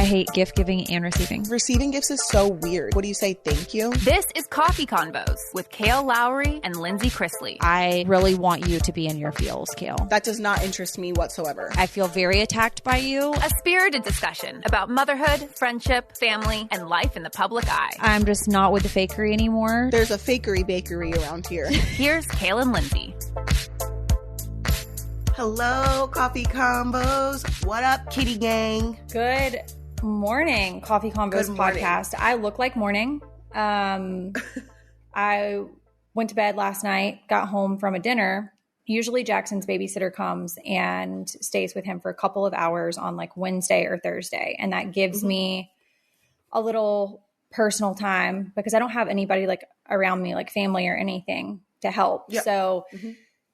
I hate gift giving and receiving. Receiving gifts is so weird. What do you say? Thank you? This is Coffee Convos with Kail Lowry and Lindsie Chrisley. I really want you to be in your feels, Kail. That does not interest me whatsoever. I feel very attacked by you. A spirited discussion about motherhood, friendship, family, and life in the public eye. I'm just not with the fakery anymore. There's a fakery bakery around here. Here's Kail and Lindsie. Hello, Coffee Combos. What up, kitty gang? Good morning, Coffee Combos podcast. I look like morning. I went to bed last night, got home from a dinner. Usually Jackson's babysitter comes and stays with him for a couple of hours on like Wednesday or Thursday. And that gives me a little personal time because I don't have anybody like around me, like family or anything to help. Yep. So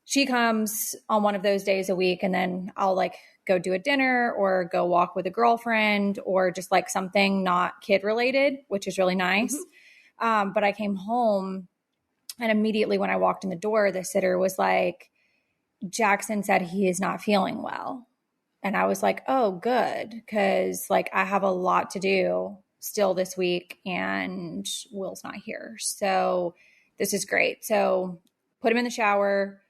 she comes on one of those days a week, and then I'll like go do a dinner or go walk with a girlfriend or just like something not kid related, which is really nice. But I came home and immediately when I walked in the door, the sitter was like, Jackson said he is not feeling well. And I was like, oh, good. Cause like I have a lot to do still this week and Will's not here. So this is great. So put him in the shower.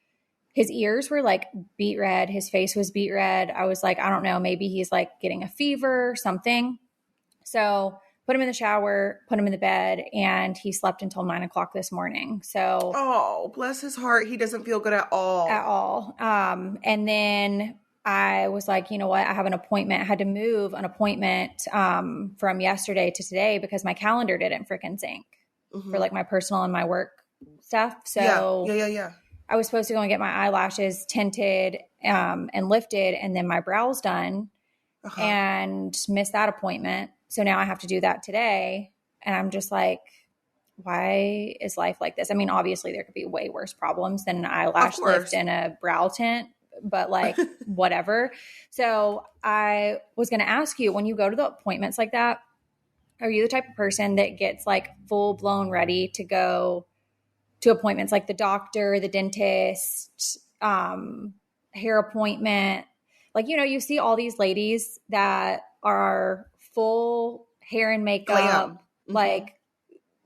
His ears were like beet red. His face was beet red. I was like, I don't know, maybe he's like getting a fever, something. So put him in the shower, put him in the bed, and he slept until 9 o'clock this morning. So, oh, bless his heart. He doesn't feel good at all. At all. And then I was like, you know what? I have an appointment. I had to move an appointment from yesterday to today because my calendar didn't freaking sync for like my personal and my work stuff. So yeah. I was supposed to go and get my eyelashes tinted and lifted and then my brows done and missed that appointment. So now I have to do that today. And I'm just like, why is life like this? I mean, obviously there could be way worse problems than an eyelash lift and a brow tint, but like whatever. So I was going to ask you, when you go to the appointments like that, are you the type of person that gets like full blown ready to go to appointments like the doctor, the dentist, hair appointment? Like, you know, you see all these ladies that are full hair and makeup, like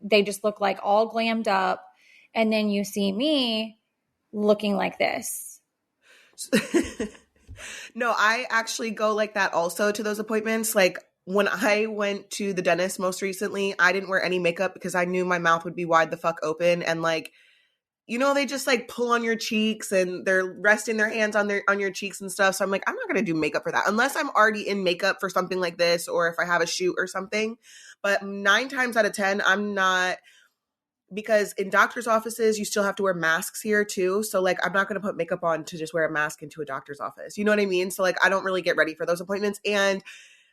they just look like all glammed up. And then you see me looking like this. No, I actually go like that also to those appointments. Like when I went to the dentist most recently, I didn't wear any makeup because I knew my mouth would be wide the fuck open. And like, you know, they just like pull on your cheeks and they're resting their hands on your cheeks and stuff. So I'm like, I'm not going to do makeup for that unless I'm already in makeup for something like this or if I have a shoot or something. But 9 times out of 10, I'm not, because in doctor's offices, you still have to wear masks here too. So like, I'm not going to put makeup on to just wear a mask into a doctor's office. You know what I mean? So like, I don't really get ready for those appointments. And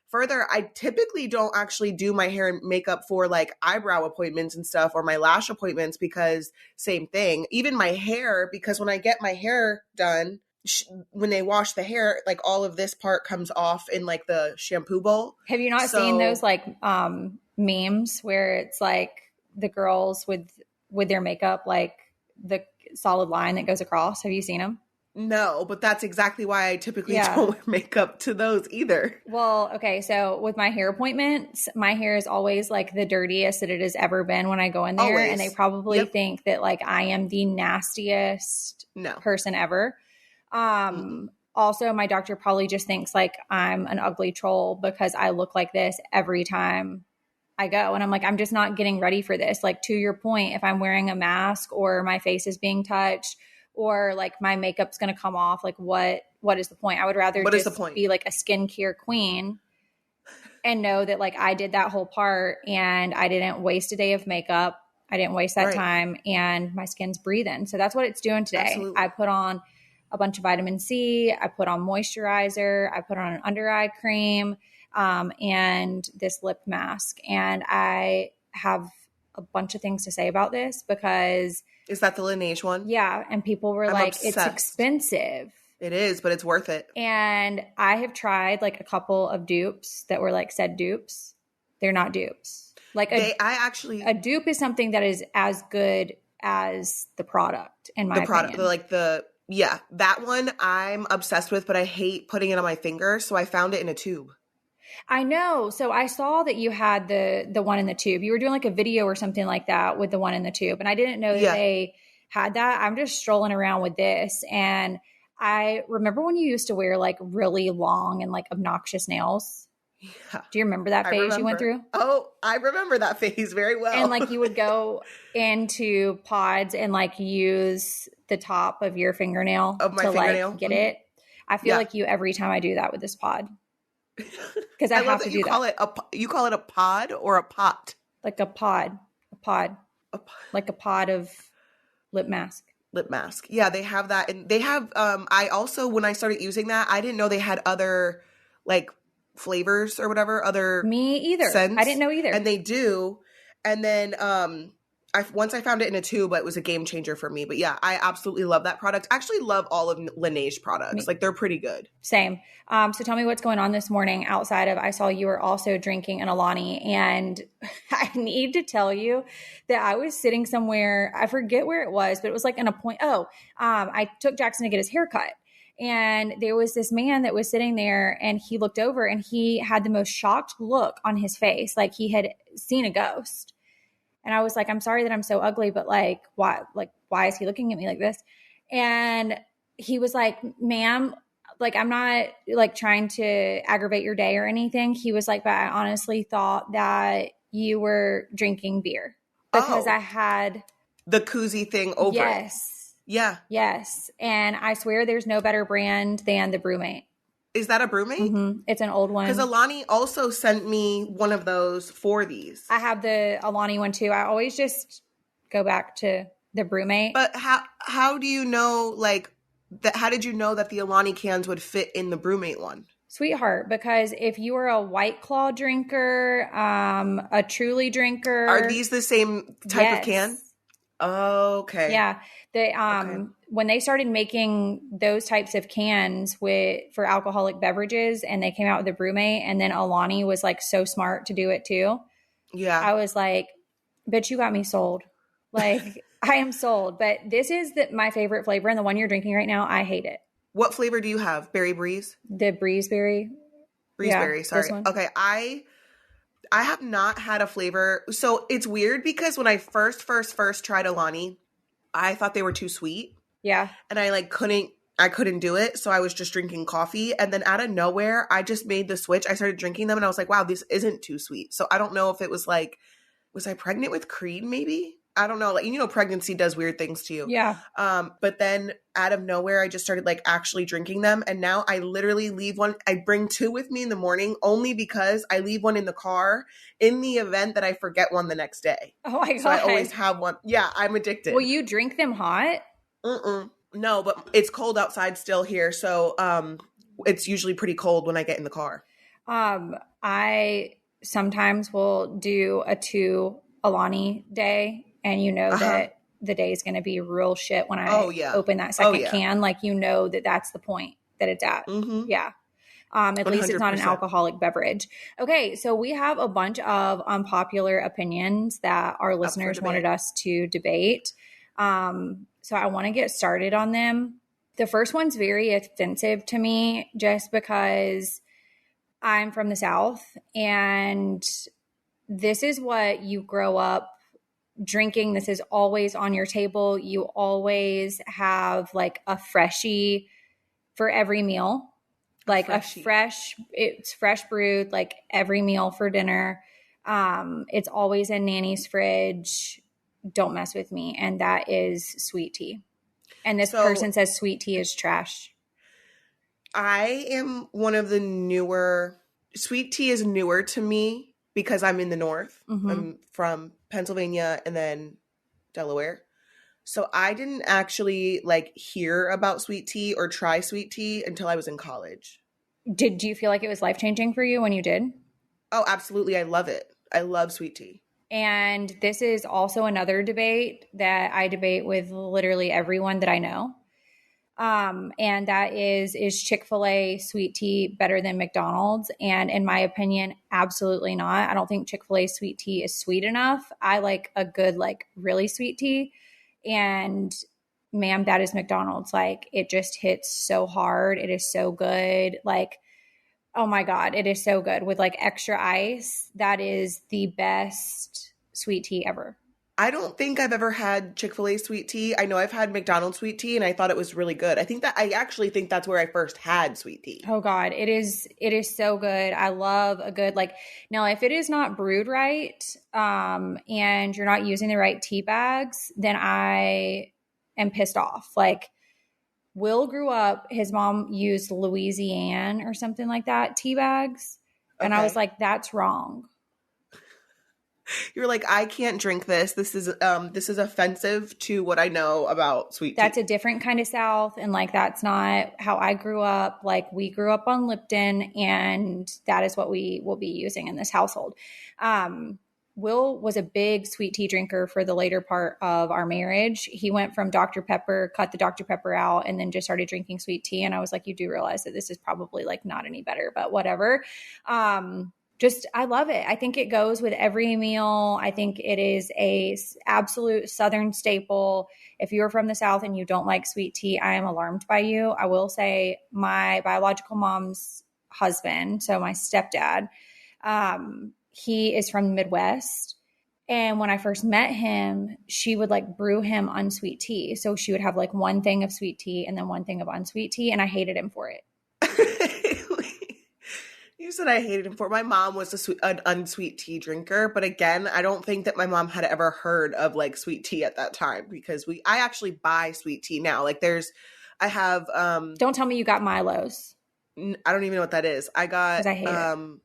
further, I typically don't actually do my hair and makeup for like eyebrow appointments and stuff or my lash appointments because same thing. Even my hair, because when I get my hair done, when they wash the hair, like all of this part comes off in like the shampoo bowl. Have you not seen those like memes where it's like the girls with their makeup, like the solid line that goes across? Have you seen them? No, but that's exactly why I typically don't wear makeup to those either. Well, okay. So with my hair appointments, my hair is always like the dirtiest that it has ever been when I go in there. Always. And they probably think that like I am the nastiest person ever. Also, my doctor probably just thinks like I'm an ugly troll because I look like this every time I go. And I'm like, I'm just not getting ready for this. Like to your point, if I'm wearing a mask or my face is being touched, or like my makeup's going to come off, like what is the point? I would rather just be like a skincare queen and know that like I did that whole part and I didn't waste a day of makeup. I didn't waste that time and my skin's breathing. So that's what it's doing today. Absolutely. I put on a bunch of vitamin C. I put on moisturizer. I put on an under eye cream and this lip mask. And I have a bunch of things to say about this because – is that the Laneige one? Yeah. And people were like, obsessed. It's expensive. It is, but it's worth it. And I have tried like a couple of dupes that were like said dupes. They're not dupes. Like a dupe is something that is as good as the product in my opinion. That one I'm obsessed with, but I hate putting it on my finger. So I found it in a tube. I know. So I saw that you had the one in the tube. You were doing like a video or something like that with the one in the tube. And I didn't know that they had that. I'm just strolling around with this. And I remember when you used to wear like really long and like obnoxious nails. Yeah. Do you remember that phase you went through? Oh, I remember that phase very well. And like you would go into pods and like use the top of your fingernail like get it. I feel like you every time I do that with this pod. Because I have to do that. You call it a pod or a pot? Like a pod. Like a pod of lip mask. Lip mask. Yeah, they have that. And they have, I also, when I started using that, I didn't know they had other like flavors or whatever, other me either scents. I didn't know either. And they do. And then once I found it in a tube, it was a game changer for me. But yeah, I absolutely love that product. I actually love all of Laneige products. Like they're pretty good. Same. So tell me what's going on this morning outside of, I saw you were also drinking an Alani, and I need to tell you that I was sitting somewhere, I forget where it was, but it was like I took Jackson to get his hair cut. And there was this man that was sitting there, and he looked over and he had the most shocked look on his face. Like he had seen a ghost. And I was like, I'm sorry that I'm so ugly, but like, why is he looking at me like this? And he was like, ma'am, like, I'm not like trying to aggravate your day or anything. He was like, but I honestly thought that you were drinking beer because I had the koozie thing over. Yes. Yeah. Yes. And I swear there's no better brand than the Brewmate. Is that a Brewmate? Mm-hmm. It's an old one. Because Alani also sent me one of those for these. I have the Alani one too. I always just go back to the Brewmate. But how do you know, like, how did you know that the Alani cans would fit in the Brewmate one? Sweetheart, because if you are a White Claw drinker, a Truly drinker. Are these the same type of can? Okay. Yeah. When they started making those types of cans for alcoholic beverages, and they came out with the Brewmate, and then Alani was like so smart to do it too. Yeah. I was like, bitch, you got me sold. Like I am sold. But this is my favorite flavor, and the one you're drinking right now, I hate it. What flavor do you have? Berry Breeze? The Breezeberry. Breezeberry, sorry. Okay, I have not had a flavor. So it's weird because when I first tried Alani, I thought they were too sweet. Yeah. And I couldn't do it. So I was just drinking coffee. And then out of nowhere, I just made the switch. I started drinking them and I was like, wow, this isn't too sweet. So I don't know if it was like, was I pregnant with Creed maybe? I don't know. Like, pregnancy does weird things to you. Yeah. But then out of nowhere, I just started like actually drinking them. And now I literally leave one. I bring two with me in the morning only because I leave one in the car in the event that I forget one the next day. Oh my God. So I always have one. Yeah, I'm addicted. Will you drink them hot? No, but it's cold outside still here. So it's usually pretty cold when I get in the car. I sometimes will do a 2 Alani day. And that the day is going to be real shit when I open that second can. Like, that that's the point that it's at. Mm-hmm. Yeah. At 100%. Least it's not an alcoholic beverage. Okay. So we have a bunch of unpopular opinions that our listeners wanted us to debate. So I want to get started on them. The first one's very offensive to me just because I'm from the South, and this is what you grow up drinking. This is always on your table. You always have like a freshie for every meal, like it's fresh brewed, like every meal for dinner. It's always in Nanny's fridge. Don't mess with me. And that is sweet tea. And this person says sweet tea is trash. I am one of the sweet tea is newer to me because I'm in the North. Mm-hmm. I'm from Pennsylvania and then Delaware. So I didn't actually like hear about sweet tea or try sweet tea until I was in college. Do you feel like it was life-changing for you when you did? Oh, absolutely. I love it. I love sweet tea. And this is also another debate that I debate with literally everyone that I know. And that is Chick-fil-A sweet tea better than McDonald's? And in my opinion, absolutely not. I don't think Chick-fil-A sweet tea is sweet enough. I like a good, like really sweet tea. And ma'am, that is McDonald's. Like, it just hits so hard. It is so good. Like, Oh my God, it is so good with like extra ice. That is the best sweet tea ever. I don't think I've ever had Chick-fil-A sweet tea. I know I've had McDonald's sweet tea and I thought it was really good. I actually think that's where I first had sweet tea. Oh God, it is so good. I love a good like now if it is not brewed right, and you're not using the right tea bags, then I am pissed off. Like Will grew up, his mom used Louisiana or something like that, tea bags. And I was like, that's wrong. You're like, I can't drink this. This is offensive to what I know about sweet tea. That's a different kind of South. And like, that's not how I grew up. Like we grew up on Lipton and that is what we will be using in this household. Will was a big sweet tea drinker for the later part of our marriage. He went from Dr. Pepper, cut the Dr. Pepper out, and then just started drinking sweet tea. And I was like, you do realize that this is probably like not any better, but whatever. I love it. I think it goes with every meal. I think it is a absolute Southern staple. If you're from the South and you don't like sweet tea, I am alarmed by you. I will say my biological mom's husband, so my stepdad, he is from the Midwest. And when I first met him, she would like brew him unsweet tea. So she would have like one thing of sweet tea and then one thing of unsweet tea. And I hated him for it. You said I hated him for it. My mom was an unsweet tea drinker. But again, I don't think that my mom had ever heard of like sweet tea at that time because I actually buy sweet tea now. Like I have. Don't tell me you got Milo's. I don't even know what that is. I got. I hate it.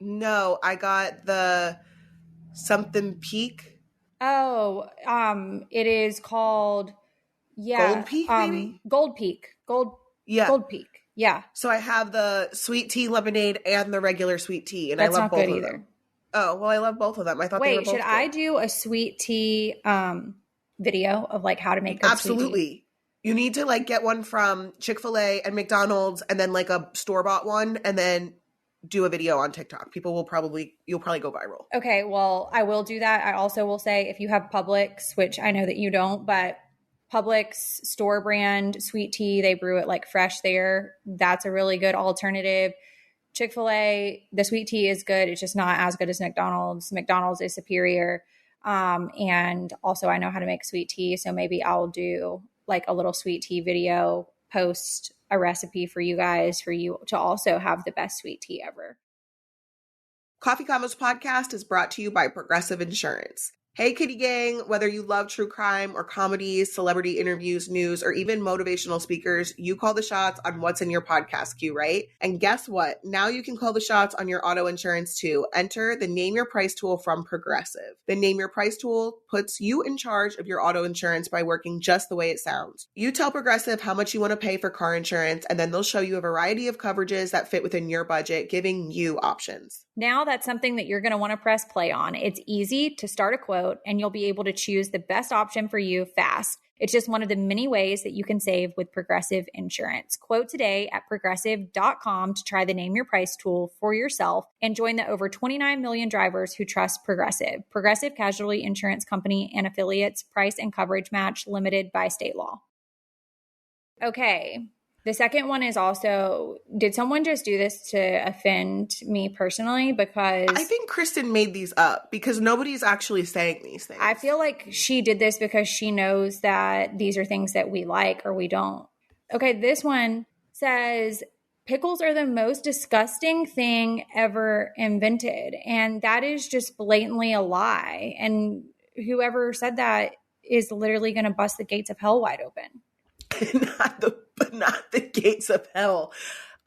No, I got the something Peak. Oh, it is called, Gold Peak, maybe? Gold Peak. Gold Peak. Yeah. So I have the sweet tea lemonade and the regular sweet tea, and that's I love both of them. That's not good either. Oh, well, I love both of them. I thought they were both should good. I do a sweet tea video of like how to make good Absolutely. Sweet tea? You need to like get one from Chick-fil-A and McDonald's and then like a store-bought one and then do a video on TikTok. You'll probably go viral. Okay, well, I will do that. I also will say if you have Publix, which I know that you don't, but Publix store brand sweet tea, they brew it like fresh there. That's a really good alternative. Chick-fil-A, the sweet tea is good. It's just not as good as McDonald's. McDonald's is superior. And also I know how to make sweet tea. So maybe I'll do like a little sweet tea video, post a recipe for you guys, for you to also have the best sweet tea ever. Coffee Combos Podcast is brought to you by Progressive Insurance. Hey, Kitty Gang, whether you love true crime or comedies, celebrity interviews, news, or even motivational speakers, you call the shots on what's in your podcast queue, right? And guess what? Now you can call the shots on your auto insurance too. Enter the Name Your Price tool from Progressive. The Name Your Price tool puts you in charge of your auto insurance by working just the way it sounds. You tell Progressive how much you want to pay for car insurance, and then they'll show you a variety of coverages that fit within your budget, giving you options. Now that's something that you're going to want to press play on. It's easy to start a quote and you'll be able to choose the best option for you fast. It's just one of the many ways that you can save with Progressive Insurance. Quote today at progressive.com to try the Name Your Price tool for yourself and join the over 29 million drivers who trust Progressive. Progressive Casualty Insurance Company and affiliates. Price and coverage match limited by state law. Okay. The second one is also, did someone just do this to offend me personally? Because I think Kristen made these up because nobody's actually saying these things. I feel like she did this because she knows that these are things that we like or we don't. Okay, this one says, pickles are the most disgusting thing ever invented. And that is just blatantly a lie. And whoever said that is literally going to bust the gates of hell wide open. not the gates of hell.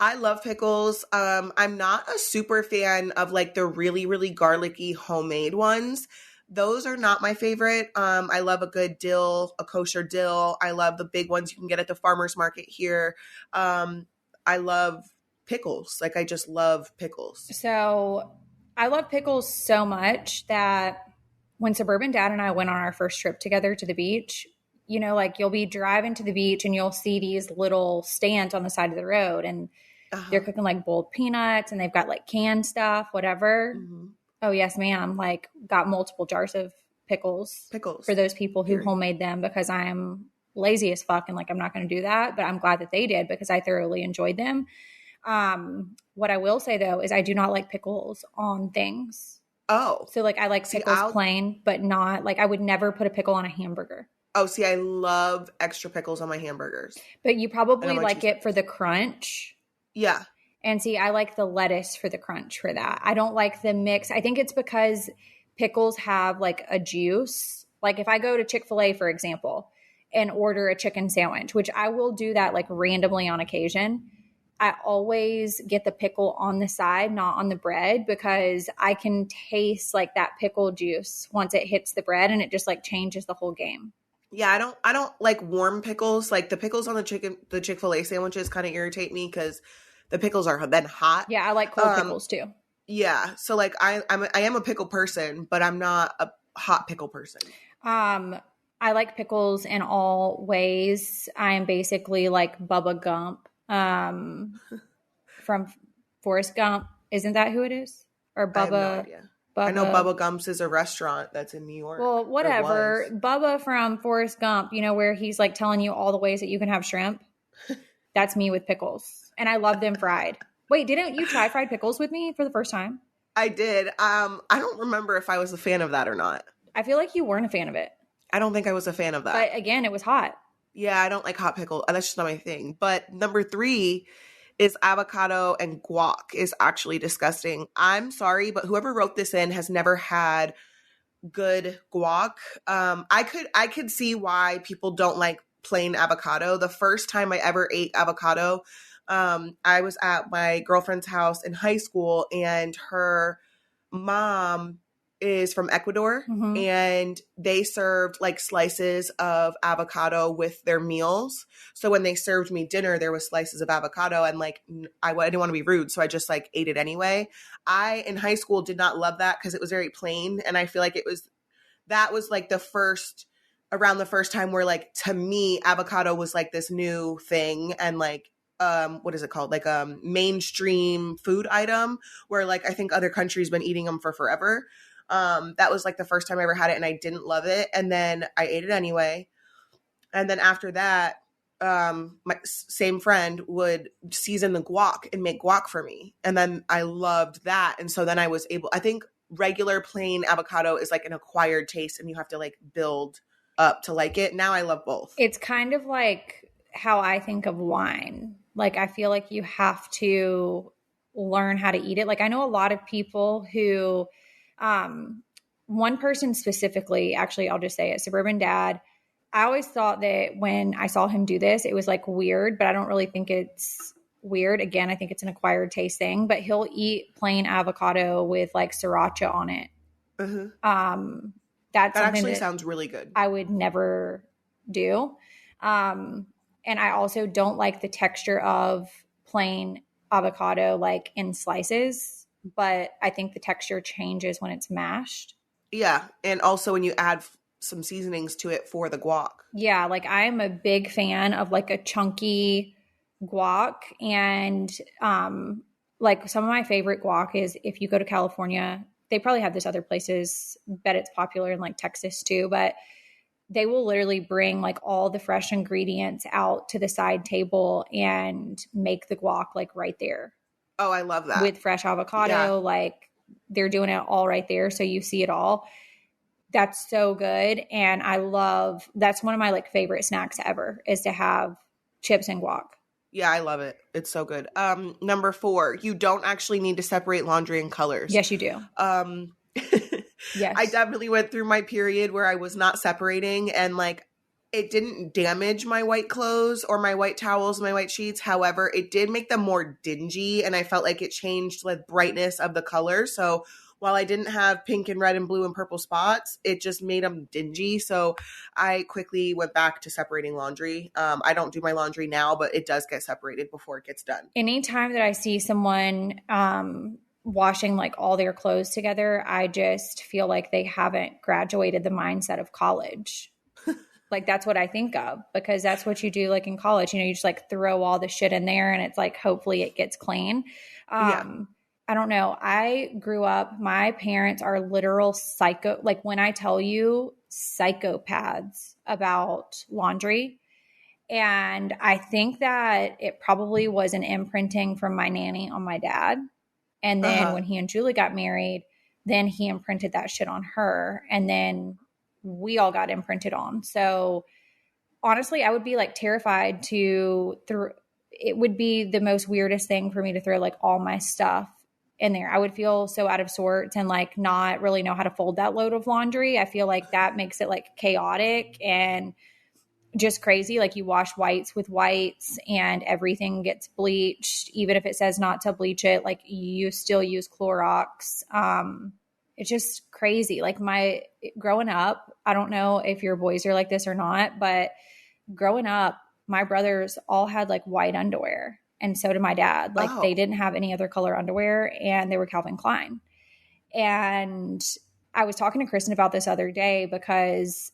I love pickles. I'm not a super fan of like the really, really garlicky homemade ones. Those are not my favorite. I love a good dill, a kosher dill. I love the big ones you can get at the farmer's market here. I love pickles. Like I just love pickles. So I love pickles so much that when Suburban Dad and I went on our first trip together to the beach, you know, like you'll be driving to the beach and you'll see these little stands on the side of the road and they're cooking like boiled peanuts and they've got like canned stuff, whatever. Mm-hmm. Oh, yes, ma'am. Like got multiple jars of pickles for those people who homemade them because I'm lazy as fuck and like I'm not going to do that. But I'm glad that they did because I thoroughly enjoyed them. What I will say though is I do not like pickles on things. Oh. So like I like pickles plain, but not like I would never put a pickle on a hamburger. Oh, see, I love extra pickles on my hamburgers. But you probably like it for the crunch. Yeah. And see, I like the lettuce for the crunch for that. I don't like the mix. I think it's because pickles have like a juice. Like if I go to Chick-fil-A, for example, and order a chicken sandwich, which I will do that like randomly on occasion, I always get the pickle on the side, not on the bread, because I can taste like that pickle juice once it hits the bread, and it just like changes the whole game. Yeah, I don't like warm pickles. Like the pickles on the Chick-fil-A sandwiches kind of irritate me because the pickles are then hot. Yeah, I like cold pickles too. Yeah, so like I am a pickle person, but I'm not a hot pickle person. I like pickles in all ways. I am basically like Bubba Gump from Forrest Gump. Isn't that who it is? Or Bubba? I have no idea. I know Bubba Gump's is a restaurant that's in New York. Well, whatever. Bubba from Forrest Gump, you know, where he's like telling you all the ways that you can have shrimp. That's me with pickles. And I love them fried. Wait, didn't you try fried pickles with me for the first time? I did. I don't remember if I was a fan of that or not. I feel like you weren't a fan of it. I don't think I was a fan of that. But again, it was hot. Yeah, I don't like hot pickle. That's just not my thing. But number 3 is avocado and guac is actually disgusting. I'm sorry, but whoever wrote this in has never had good guac. I could see why people don't like plain avocado. The first time I ever ate avocado, I was at my girlfriend's house in high school, and her mom is from Ecuador, and they served like slices of avocado with their meals. So when they served me dinner, there was slices of avocado, and like I didn't want to be rude, so I just like ate it anyway. I in high school did not love that because it was very plain, and I feel like that was like around the first time where like to me avocado was like this new thing, and like what is it called? Like a mainstream food item where like I think other countries been eating them for forever. That was like the first time I ever had it, and I didn't love it. And then I ate it anyway. And then after that, my same friend would season the guac and make guac for me. And then I loved that. And so then I was able, I think regular plain avocado is like an acquired taste, and you have to like build up to like it. Now I love both. It's kind of like how I think of wine. Like I feel like you have to learn how to eat it. Like I know a lot of people who, one person specifically, actually, I'll just say it, Suburban Dad. I always thought that when I saw him do this, it was like weird, but I don't really think it's weird. Again, I think it's an acquired taste thing, but he'll eat plain avocado with like sriracha on it. That actually sounds really good. I would never do. And I also don't like the texture of plain avocado like in slices, but I think the texture changes when it's mashed. Yeah, and also when you add some seasonings to it for the guac. Yeah, like I'm a big fan of like a chunky guac, and like some of my favorite guac is if you go to California, they probably have this other places, bet it's popular in like Texas too, but they will literally bring like all the fresh ingredients out to the side table and make the guac like right there. Oh, I love that. With fresh avocado, yeah. Like they're doing it all right there. So you see it all. That's so good. And that's one of my like favorite snacks ever is to have chips and guac. Yeah, I love it. It's so good. Number 4, you don't actually need to separate laundry in colors. Yes, you do. Yes. I definitely went through my period where I was not separating, and like it didn't damage my white clothes or my white towels, my white sheets. However, it did make them more dingy, and I felt like it changed the brightness of the color. So while I didn't have pink and red and blue and purple spots, it just made them dingy. So I quickly went back to separating laundry. I don't do my laundry now, but it does get separated before it gets done. Anytime that I see someone washing like all their clothes together, I just feel like they haven't graduated the mindset of college. Like that's what I think of, because that's what you do like in college. You know, you just like throw all the shit in there and it's like hopefully it gets clean. Yeah. I don't know. I grew up, my parents are literal psycho. Like when I tell you psychopaths about laundry, And I think that it probably was an imprinting from my nanny on my dad. And then when he and Julie got married, then he imprinted that shit on her. And then we all got imprinted on. So honestly, I would be like terrified to it would be the most weirdest thing for me to throw like all my stuff in there. I would feel so out of sorts and like not really know how to fold that load of laundry. I feel like that makes it like chaotic and just crazy. Like you wash whites with whites and everything gets bleached. Even if it says not to bleach it, like you still use Clorox. It's just crazy. Like growing up, I don't know if your boys are like this or not, but growing up, my brothers all had like white underwear. And so did my dad. Like they didn't have any other color underwear and they were Calvin Klein. And I was talking to Kristen about this other day because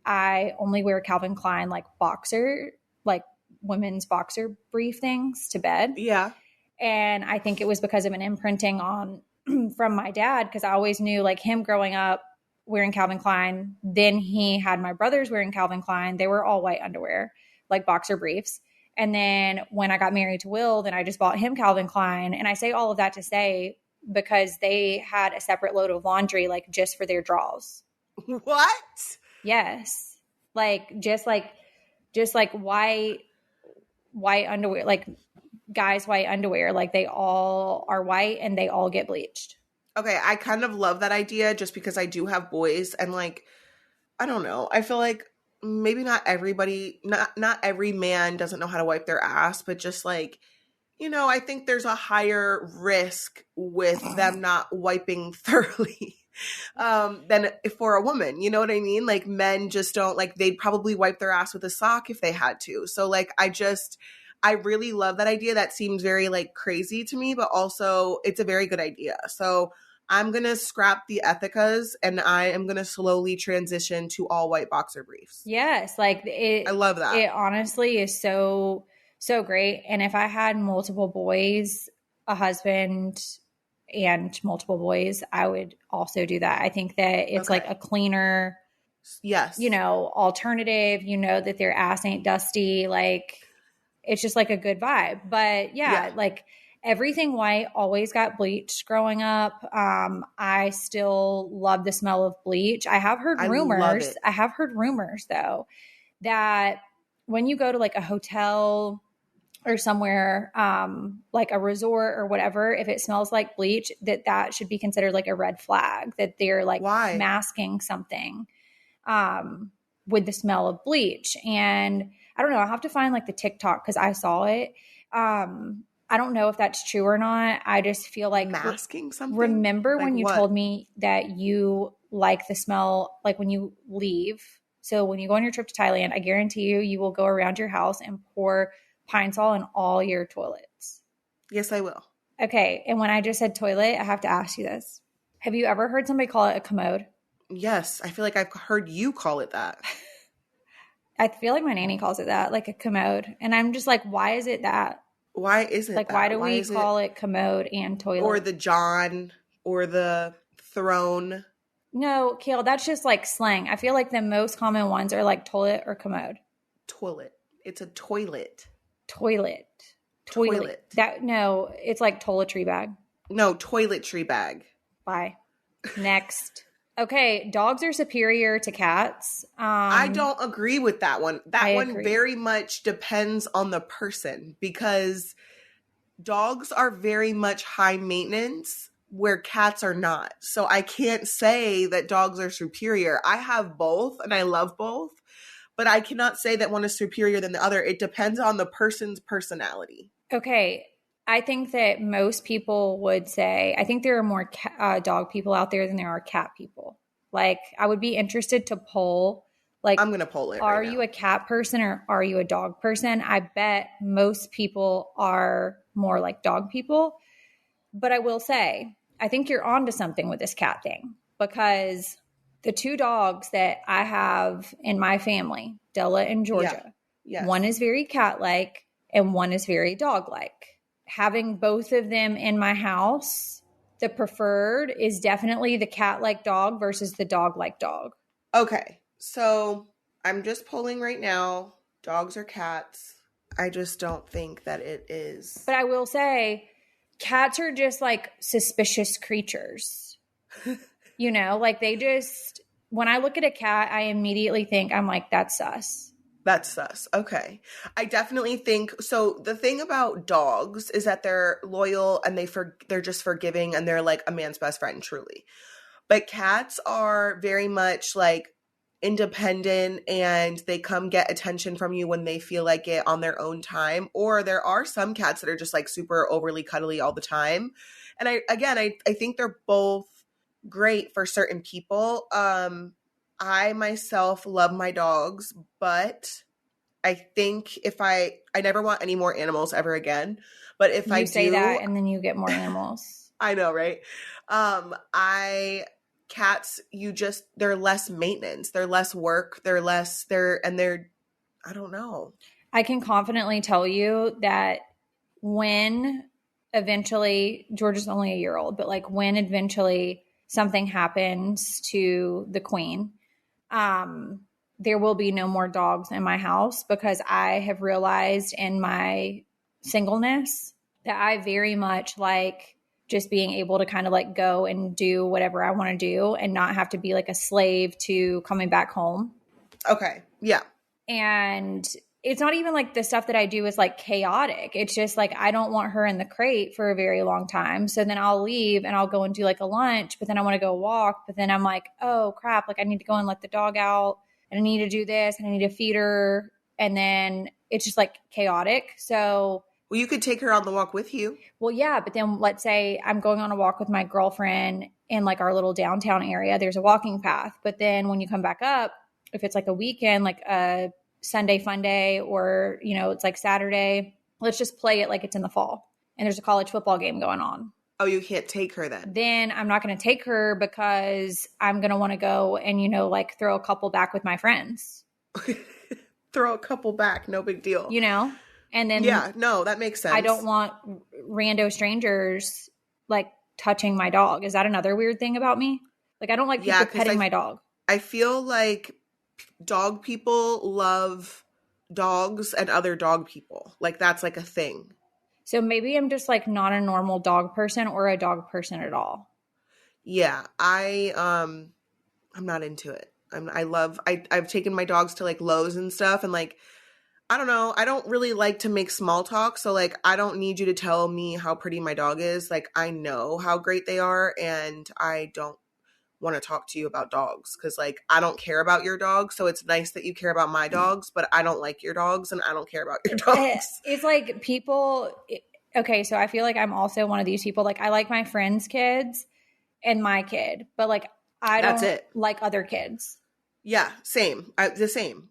I only wear Calvin Klein like women's boxer brief things to bed. Yeah. And I think it was because of an imprinting from my dad, because I always knew like him growing up wearing Calvin Klein. Then he had my brothers wearing Calvin Klein. They were all white underwear, like boxer briefs. And then when I got married to Will, then I just bought him Calvin Klein. And I say all of that to say because they had a separate load of laundry, like just for their drawers. What? Yes. Like just like white underwear, like guys' white underwear, like they all are white and they all get bleached. Okay, I kind of love that idea just because I do have boys and like, I don't know. I feel like maybe not everybody, not every man doesn't know how to wipe their ass, but just like, you know, I think there's a higher risk with them not wiping thoroughly than for a woman. You know what I mean? Like men just don't like, they'd probably wipe their ass with a sock if they had to. So like, I really love that idea. That seems very like crazy to me, but also it's a very good idea. So I'm going to scrap the Ethicas and I am going to slowly transition to all white boxer briefs. Yes. Like I love that. It honestly is so, so great. And if I had multiple boys, a husband and multiple boys, I would also do that. I think that it's like a cleaner, yes, you know, alternative, you know, that their ass ain't dusty. Like it's just like a good vibe. But yeah. Like everything white always got bleached growing up. I still love the smell of bleach. I have heard rumors though, that when you go to like a hotel or somewhere, like a resort or whatever, if it smells like bleach, that should be considered like a red flag, that they're like masking something, with the smell of bleach. And I don't know, I'll have to find like the TikTok because I saw it. I don't know if that's true or not. I just feel like masking something. Remember like when you told me that you like the smell, like when you leave. So when you go on your trip to Thailand, I guarantee you will go around your house and pour Pine Sol in all your toilets. Yes, I will. Okay. And when I just said toilet, I have to ask you this. Have you ever heard somebody call it a commode? Yes. I feel like I've heard you call it that. I feel like my nanny calls it that, like a commode. And I'm just like, why is it that? Why is it like, that? why do we call it commode and toilet? Or the John or the throne? No, Kail, that's just like slang. I feel like the most common ones are like toilet or commode. Toilet. It's a toilet. Toilet. No, it's like toiletry bag. No, toiletry bag. Bye. Next. Okay, dogs are superior to cats. I don't agree with that one. That one very much depends on the person because dogs are very much high maintenance where cats are not. So I can't say that dogs are superior. I have both and I love both, but I cannot say that one is superior than the other. It depends on the person's personality. Okay. I think that most people would say, I think there are more dog people out there than there are cat people. Like, I would be interested to poll, like, I'm going to poll it. Are you a cat person or are you a dog person? I bet most people are more like dog people. But I will say, I think you're onto something with this cat thing because the two dogs that I have in my family, Della and Georgia, one is very cat-like and one is very dog-like. Having both of them in my house, the preferred is definitely the cat-like dog versus the dog-like dog. Okay. So I'm just polling right now. Dogs or cats. I just don't think that it is. But I will say, cats are just like suspicious creatures. You know, like they just, when I look at a cat, I immediately think, I'm like, that's sus. That's sus. Okay. I definitely think so. The thing about dogs is that they're loyal and they're just forgiving and they're like a man's best friend, truly. But cats are very much like independent and they come get attention from you when they feel like it on their own time. Or there are some cats that are just like super overly cuddly all the time. And I think they're both great for certain people. I myself love my dogs, but I think if I never want any more animals ever again. But if I say do, that and then you get more animals. I know, right? Cats, they're less maintenance, they're less work, I don't know. I can confidently tell you that when eventually, George is only a year old, but like when eventually something happens to the queen, there will be no more dogs in my house because I have realized in my singleness that I very much like just being able to kind of like go and do whatever I want to do and not have to be like a slave to coming back home. Okay. Yeah. And it's not even like the stuff that I do is like chaotic. It's just like I don't want her in the crate for a very long time. So then I'll leave and I'll go and do like a lunch, but then I want to go walk. But then I'm like, oh crap, like I need to go and let the dog out and I need to do this and I need to feed her. And then it's just like chaotic. So well, you could take her on the walk with you. Well, yeah. But then let's say I'm going on a walk with my girlfriend in like our little downtown area. There's a walking path. But then when you come back up, if it's like a weekend, like a Sunday fun day, or, you know, it's like Saturday, let's just play it like it's in the fall and there's a college football game going on. Oh, you can't take her then? Then I'm not going to take her because I'm going to want to go and, you know, like throw a couple back with my friends. Throw a couple back. No big deal. You know? And then yeah, no, that makes sense. I don't want rando strangers like touching my dog. Is that another weird thing about me? Like I don't like people petting my dog. I feel like dog people love dogs and other dog people. Like that's like a thing. So maybe I'm just like not a normal dog person or a dog person at all. Yeah, I'm not into it. I've taken my dogs to like Lowe's and stuff and like I don't know. I don't really like to make small talk. So like, I don't need you to tell me how pretty my dog is. Like, I know how great they are. And I don't want to talk to you about dogs because like, I don't care about your dog. So it's nice that you care about my dogs, but I don't like your dogs and I don't care about your dogs. It's like people. Okay. So I feel like I'm also one of these people. Like I like my friends' kids and my kid, but like, I don't like other kids. Yeah. Same. The same.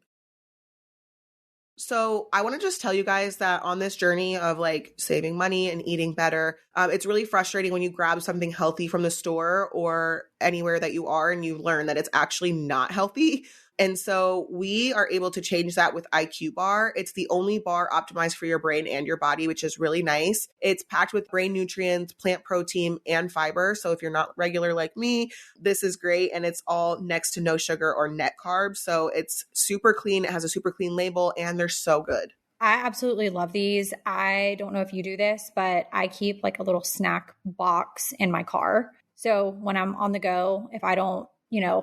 So I want to just tell you guys that on this journey of like saving money and eating better, it's really frustrating when you grab something healthy from the store or anywhere that you are and you learn that it's actually not healthy. And so we are able to change that with IQ Bar. It's the only bar optimized for your brain and your body, which is really nice. It's packed with brain nutrients, plant protein, and fiber. So if you're not regular like me, this is great. And it's all next to no sugar or net carbs. So it's super clean. It has a super clean label and they're so good. I absolutely love these. I don't know if you do this, but I keep like a little snack box in my car. So when I'm on the go, if I don't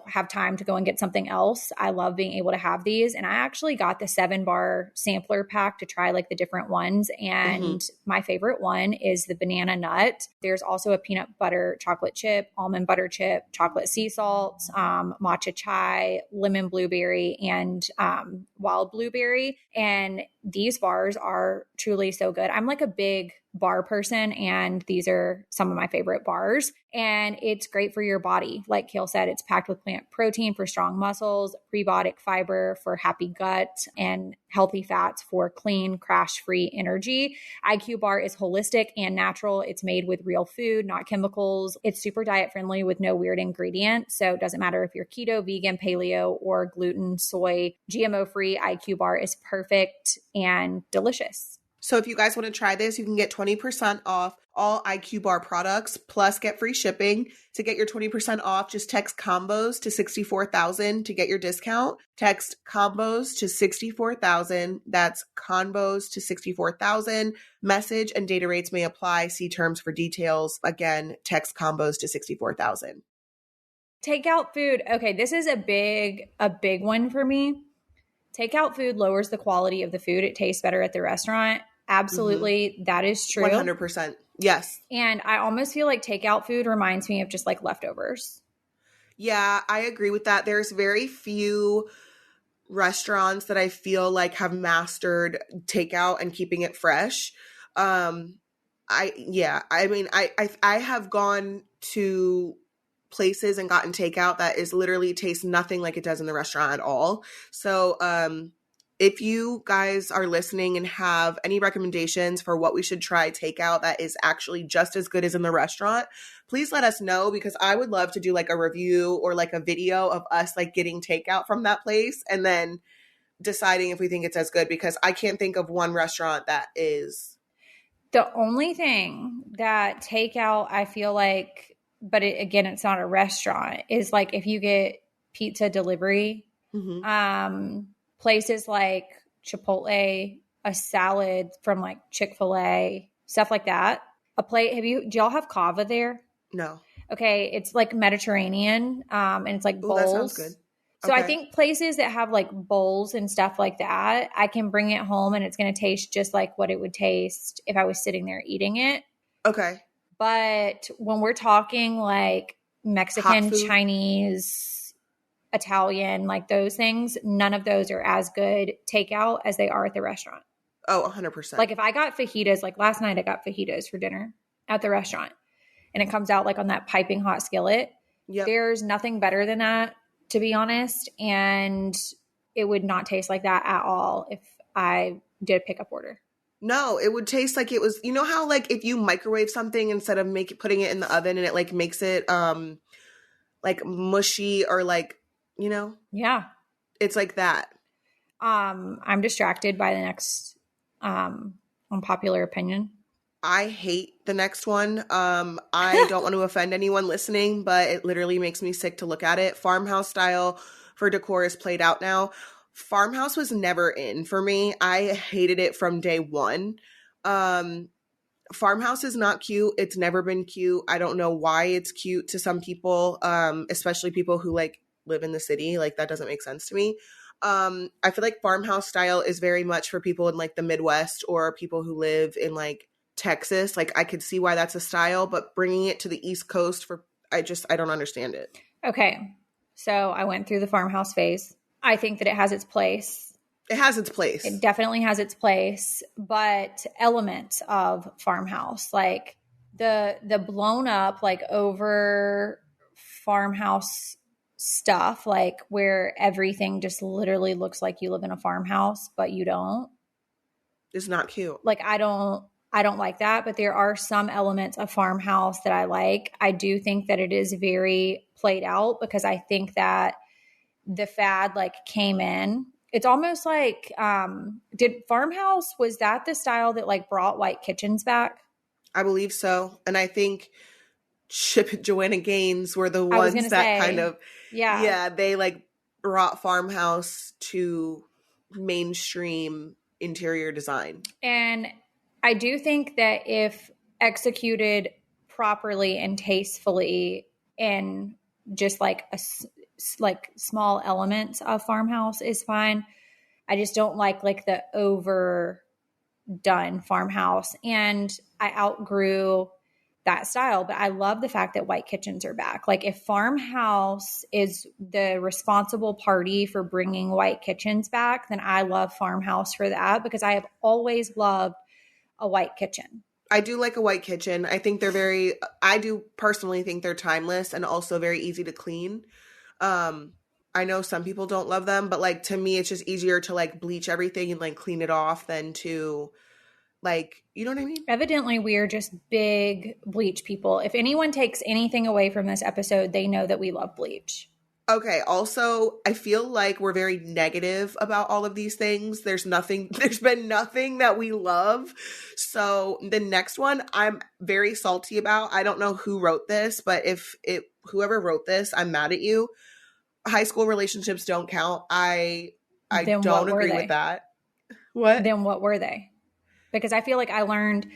have time to go and get something else, I love being able to have these. And I actually got the 7-bar sampler pack to try like the different ones. And my favorite one is the banana nut. There's also a peanut butter chocolate chip, almond butter chip, chocolate sea salt, matcha chai, lemon blueberry, and wild blueberry. And these bars are truly so good. I'm like a big bar person and these are some of my favorite bars and it's great for your body. Like Kail said, it's packed with plant protein for strong muscles, prebiotic fiber for happy gut, and healthy fats for clean, crash-free energy. IQ Bar is holistic and natural. It's made with real food, not chemicals. It's super diet friendly with no weird ingredients. So it doesn't matter if you're keto, vegan, paleo, or gluten, soy, GMO free, IQ Bar is perfect and delicious. So if you guys want to try this, you can get 20% off all IQ Bar products, plus get free shipping. To get your 20% off, just text combos to 64,000 to get your discount. Text combos to 64,000. That's combos to 64,000. Message and data rates may apply. See terms for details. Again, text combos to 64,000. Takeout food. Okay, this is a big one for me. Takeout food lowers the quality of the food. It tastes better at the restaurant. Absolutely. That is true. 100%. Yes. And I almost feel like takeout food reminds me of just like leftovers. Yeah, I agree with that. There's very few restaurants that I feel like have mastered takeout and keeping it fresh. I have gone to places and gotten takeout that is literally tastes nothing like it does in the restaurant at all. So, if you guys are listening and have any recommendations for what we should try takeout that is actually just as good as in the restaurant, please let us know, because I would love to do like a review or like a video of us like getting takeout from that place and then deciding if we think it's as good, because I can't think of one restaurant that is. The only thing that takeout, I feel like, but again, it's not a restaurant, is like if you get pizza delivery, places like Chipotle, a salad from like Chick-fil-A, stuff like that. Do y'all have kava there? No. Okay. It's like Mediterranean. And it's like bowls. That sounds good. So okay. I think places that have like bowls and stuff like that, I can bring it home and it's going to taste just like what it would taste if I was sitting there eating it. Okay. But when we're talking like Mexican, Chinese, Italian, like those things, none of those are as good takeout as they are at the restaurant. Oh, 100%. Like if I got fajitas, like last night I got fajitas for dinner at the restaurant and it comes out like on that piping hot skillet. Yep. There's nothing better than that, to be honest. And it would not taste like that at all if I did a pickup order. No, it would taste like it was, you know how like if you microwave something instead of putting it in the oven and it like makes it like mushy or like, you know? Yeah. It's like that. I'm distracted by the next unpopular opinion. I hate the next one. I don't want to offend anyone listening, but it literally makes me sick to look at it. Farmhouse style for decor is played out now. Farmhouse was never in for me. I hated it from day one. Farmhouse is not cute. It's never been cute. I don't know why it's cute to some people, especially people who like live in the city. Like that doesn't make sense to me. I feel like farmhouse style is very much for people in like the Midwest or people who live in like Texas. Like I could see why that's a style, but bringing it to the East Coast I don't understand it. Okay. So I went through the farmhouse phase. I think that it has its place. It has its place. It definitely has its place, but elements of farmhouse, like the blown up, like over farmhouse stuff, like where everything just literally looks like you live in a farmhouse, but you don't. It's not cute. Like I don't like that, but there are some elements of farmhouse that I like. I do think that it is very played out because I think that the fad like came in. It's almost like, did Farmhouse, was that the style that like brought white kitchens back? I believe so. And I think Chip and Joanna Gaines were the ones that kind of, they like brought Farmhouse to mainstream interior design. And I do think that if executed properly and tastefully in just like small elements of Farmhouse is fine. I just don't like the overdone Farmhouse. And I outgrew that style, but I love the fact that white kitchens are back. Like if Farmhouse is the responsible party for bringing white kitchens back, then I love Farmhouse for that because I have always loved a white kitchen. I do like a white kitchen. I think I do personally think they're timeless and also very easy to clean. I know some people don't love them, but like to me, it's just easier to like bleach everything and like clean it off than to like, you know what I mean? Evidently, we're just big bleach people. If anyone takes anything away from this episode, they know that we love bleach. Okay, also, I feel like we're very negative about all of these things. There's been nothing that we love. So the next one I'm very salty about. I don't know who wrote this, but whoever wrote this, I'm mad at you. High school relationships don't count. I Then don't agree with that. What? Then what were they? Because I feel like I learned,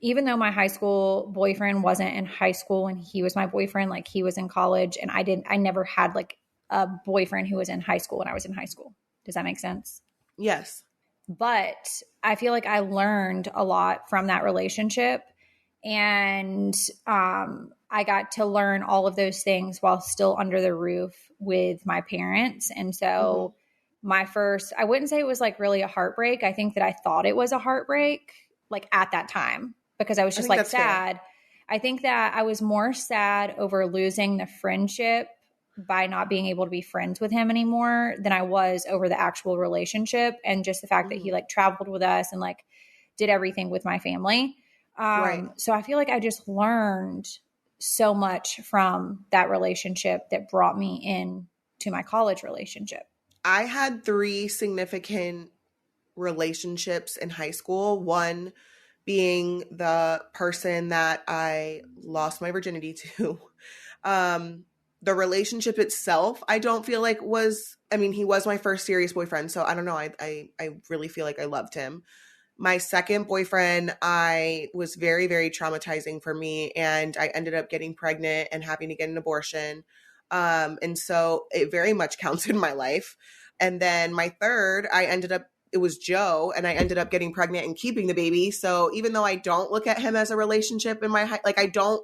even though my high school boyfriend wasn't in high school when he was my boyfriend, like he was in college, and I never had like a boyfriend who was in high school when I was in high school. Does that make sense? Yes. But I feel like I learned a lot from that relationship, and I got to learn all of those things while still under the roof with my parents. And so my first, I wouldn't say it was like really a heartbreak. I think that I thought it was a heartbreak like at that time, because I was just like sad. Fair. I think that I was more sad over losing the friendship by not being able to be friends with him anymore than I was over the actual relationship, and just the fact that he like traveled with us and like did everything with my family. Right. So I feel like I just learned so much from that relationship that brought me in to my college relationship. I had 3 significant relationships in high school. One being the person that I lost my virginity to. The relationship itself, I don't feel like he was my first serious boyfriend. So I don't know. I really feel like I loved him. My second boyfriend, I was very, very traumatizing for me. And I ended up getting pregnant and having to get an abortion. And so it very much counts in my life. And then my third, it was Joe, and I ended up getting pregnant and keeping the baby. So even though I don't look at him as a relationship in my I don't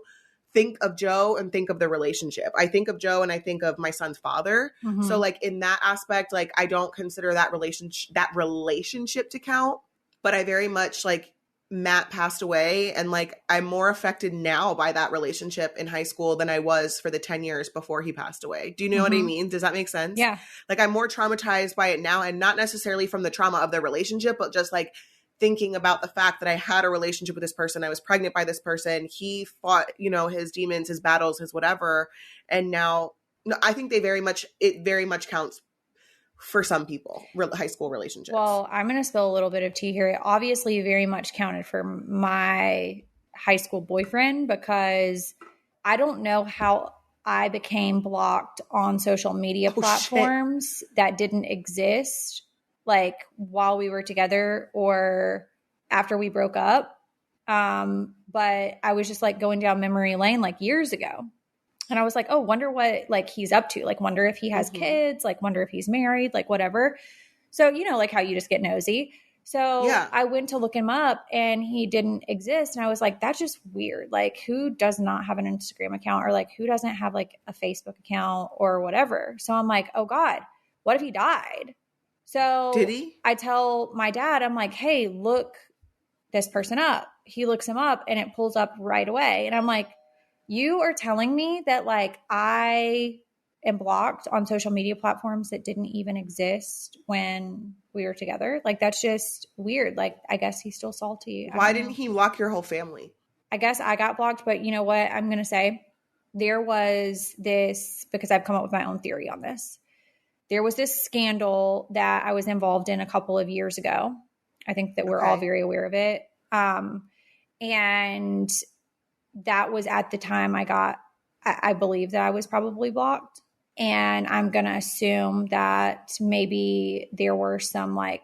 think of Joe and think of the relationship. I think of Joe and I think of my son's father. Mm-hmm. So like in that aspect, like I don't consider that relationship to count. But I very much like Matt passed away, and like I'm more affected now by that relationship in high school than I was for the 10 years before he passed away. Do you know what I mean? Does that make sense? Yeah. Like I'm more traumatized by it now, and not necessarily from the trauma of the relationship, but just like thinking about the fact that I had a relationship with this person. I was pregnant by this person. He fought, his demons, his battles, his whatever. And now I think it very much counts for some people, high school relationships. Well, I'm going to spill a little bit of tea here. It obviously very much counted for my high school boyfriend, because I don't know how I became blocked on social media platforms that didn't exist like while we were together or after we broke up. But I was just like going down memory lane like years ago. And I was like, oh, wonder what like he's up to. Like, wonder if he has kids, like wonder if he's married, like whatever. So, like how you just get nosy. So I went to look him up and he didn't exist. And I was like, that's just weird. Like, who does not have an Instagram account, or like who doesn't have like a Facebook account or whatever? So I'm like, oh God, what if he died? So did he? I tell my dad, I'm like, hey, look this person up. He looks him up and it pulls up right away. And I'm like, you are telling me that like I am blocked on social media platforms that didn't even exist when we were together? Like, that's just weird. Like, I guess he's still salty. Why didn't he block your whole family? I guess I got blocked, but you know what I'm going to say? There was this, because I've come up with my own theory on this. There was this scandal that I was involved in a couple of years ago. I think that we're all very aware of it. And that was at the time I believe that I was probably blocked. And I'm going to assume that maybe there were some like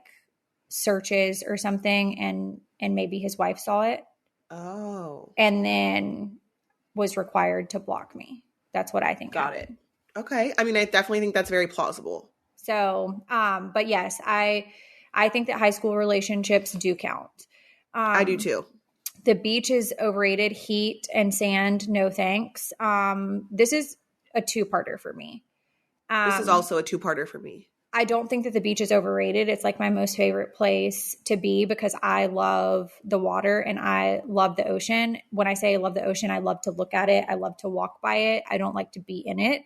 searches or something, and maybe his wife saw it. Oh. And then was required to block me. That's what I think. Got it. Okay. I mean, I definitely think that's very plausible. So, but yes, I think that high school relationships do count. I do too. The beach is overrated. Heat and sand, no thanks. This is a 2-parter for me. This is also a 2-parter for me. I don't think that the beach is overrated. It's like my most favorite place to be because I love the water and I love the ocean. When I say I love the ocean, I love to look at it. I love to walk by it. I don't like to be in it.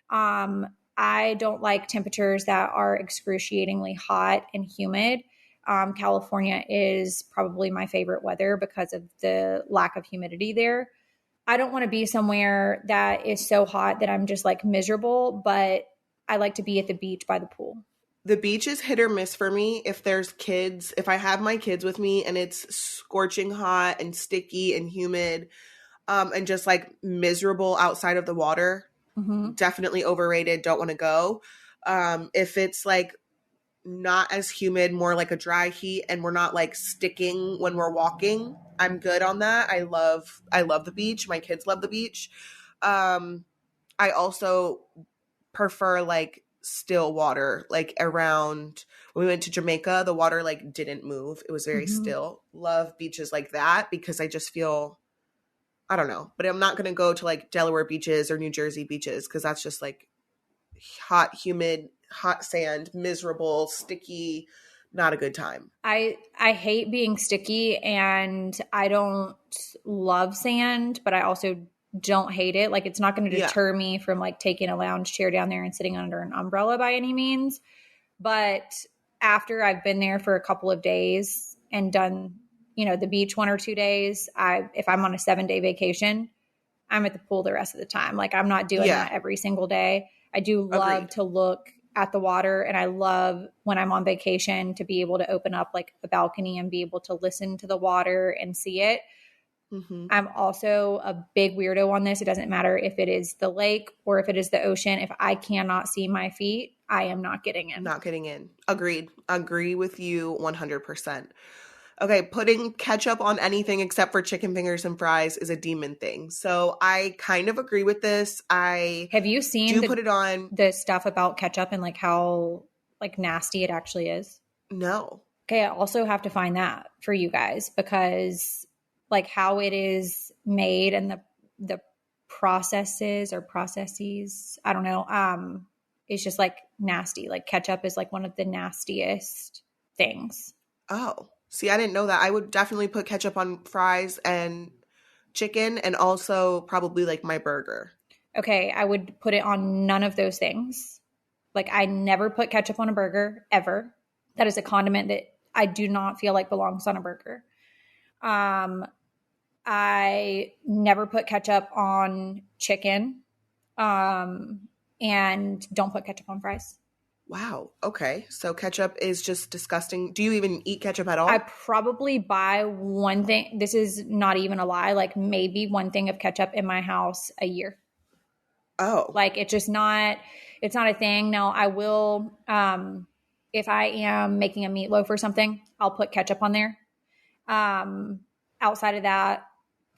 I don't like temperatures that are excruciatingly hot and humid. California is probably my favorite weather because of the lack of humidity there. I don't want to be somewhere that is so hot that I'm just like miserable, but I like to be at the beach by the pool. The beach is hit or miss for me. If there's kids, if I have my kids with me and it's scorching hot and sticky and humid, and just like miserable outside of the water, definitely overrated. Don't want to go. If it's like not as humid, more like a dry heat, and we're not like sticking when we're walking, I'm good on that. I love the beach. My kids love the beach. I also prefer like still water, like around when we went to Jamaica, the water like didn't move. It was very still. Love beaches like that because I just feel, I don't know, but I'm not going to go to like Delaware beaches or New Jersey beaches because that's just like hot, humid, hot sand, miserable, sticky, not a good time. I hate being sticky and I don't love sand, but I also don't hate it. Like it's not going to deter me from like taking a lounge chair down there and sitting under an umbrella by any means. But after I've been there for a couple of days and done, you know, the beach 1 or 2 days, if I'm on a 7-day vacation, I'm at the pool the rest of the time. Like I'm not doing that every single day. I do love to look at the water, and I love when I'm on vacation to be able to open up like a balcony and be able to listen to the water and see it. I'm also a big weirdo on this. It doesn't matter if it is the lake or if it is the ocean. If I cannot see my feet, I am not getting in. Not getting in. Agreed. Agree with you 100%. Okay, putting ketchup on anything except for chicken fingers and fries is a demon thing. So I kind of agree with this. Have you seen put it on the stuff about ketchup and like how like nasty it actually is? No. Okay, I also have to find that for you guys because like how it is made and the processes, I don't know, it's just like nasty. Like ketchup is like one of the nastiest things. Oh. See, I didn't know that. I would definitely put ketchup on fries and chicken and also probably like my burger. Okay, I would put it on none of those things. Like I never put ketchup on a burger ever. That is a condiment that I do not feel like belongs on a burger. I never put ketchup on chicken. And don't put ketchup on fries. Wow. Okay. So ketchup is just disgusting. Do you even eat ketchup at all? I probably buy one thing. This is not even a lie. Like maybe one thing of ketchup in my house a year. Oh. Like it's not a thing. Now I will, if I am making a meatloaf or something, I'll put ketchup on there. Outside of that,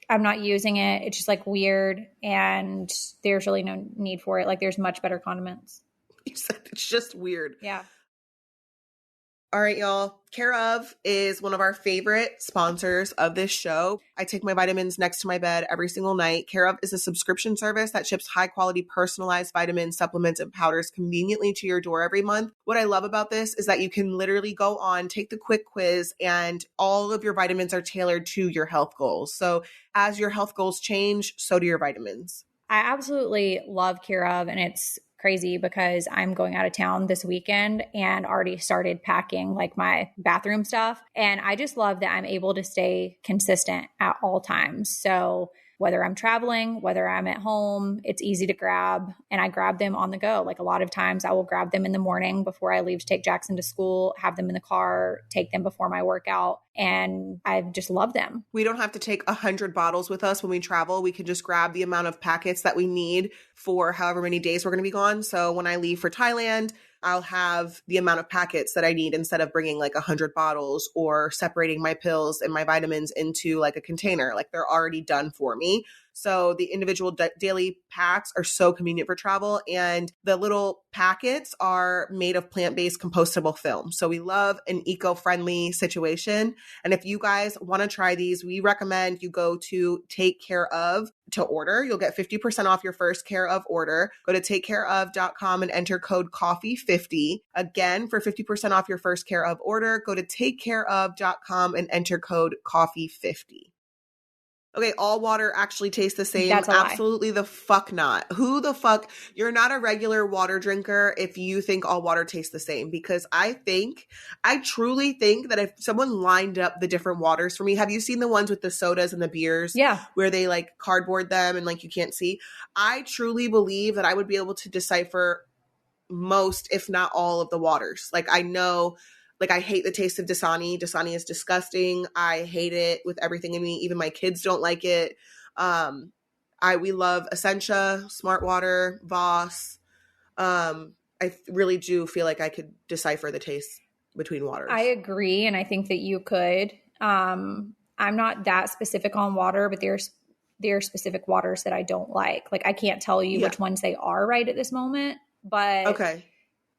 I'm not using it. It's just like weird and there's really no need for it. Like there's much better condiments. You said it's just weird. Yeah. All right, y'all. Care of is one of our favorite sponsors of this show. I take my vitamins next to my bed every single night. Care of is a subscription service that ships high-quality personalized vitamins, supplements, and powders conveniently to your door every month. What I love about this is that you can literally go on, take the quick quiz, and all of your vitamins are tailored to your health goals. So as your health goals change, so do your vitamins. I absolutely love Care of, and it's crazy because I'm going out of town this weekend and already started packing like my bathroom stuff. And I just love that I'm able to stay consistent at all times. So whether I'm traveling, whether I'm at home, it's easy to grab, and I grab them on the go. Like a lot of times I will grab them in the morning before I leave to take Jackson to school, have them in the car, take them before my workout, and I just love them. We don't have to take 100 bottles with us when we travel. We can just grab the amount of packets that we need for however many days we're going to be gone. So when I leave for Thailand, I'll have the amount of packets that I need instead of bringing like 100 bottles or separating my pills and my vitamins into like a container. Like they're already done for me. So the individual daily packs are so convenient for travel, and the little packets are made of plant-based compostable film. So we love an eco-friendly situation. And if you guys want to try these, we recommend you go to Take Care Of to order. You'll get 50% off your first Care Of order. Go to takecareof.com and enter code COFFEE50. Again, for 50% off your first Care Of order, go to takecareof.com and enter code COFFEE50. Okay, all water actually tastes the same. That's a lie. Absolutely the fuck not. Who the fuck? You're not a regular water drinker if you think all water tastes the same, because I truly think that if someone lined up the different waters for me, have you seen the ones with the sodas and the beers? Yeah. Where they like cardboard them and like you can't see? I truly believe that I would be able to decipher most, if not all, of the waters. Like I know, like I hate the taste of Dasani. Dasani is disgusting. I hate it with everything in me. Even my kids don't like it. We love Essentia, Smart Water, Voss. I really do feel like I could decipher the taste between waters. I agree, and I think that you could. I'm not that specific on water, but there are specific waters that I don't like. Like I can't tell you which ones they are right at this moment, but okay.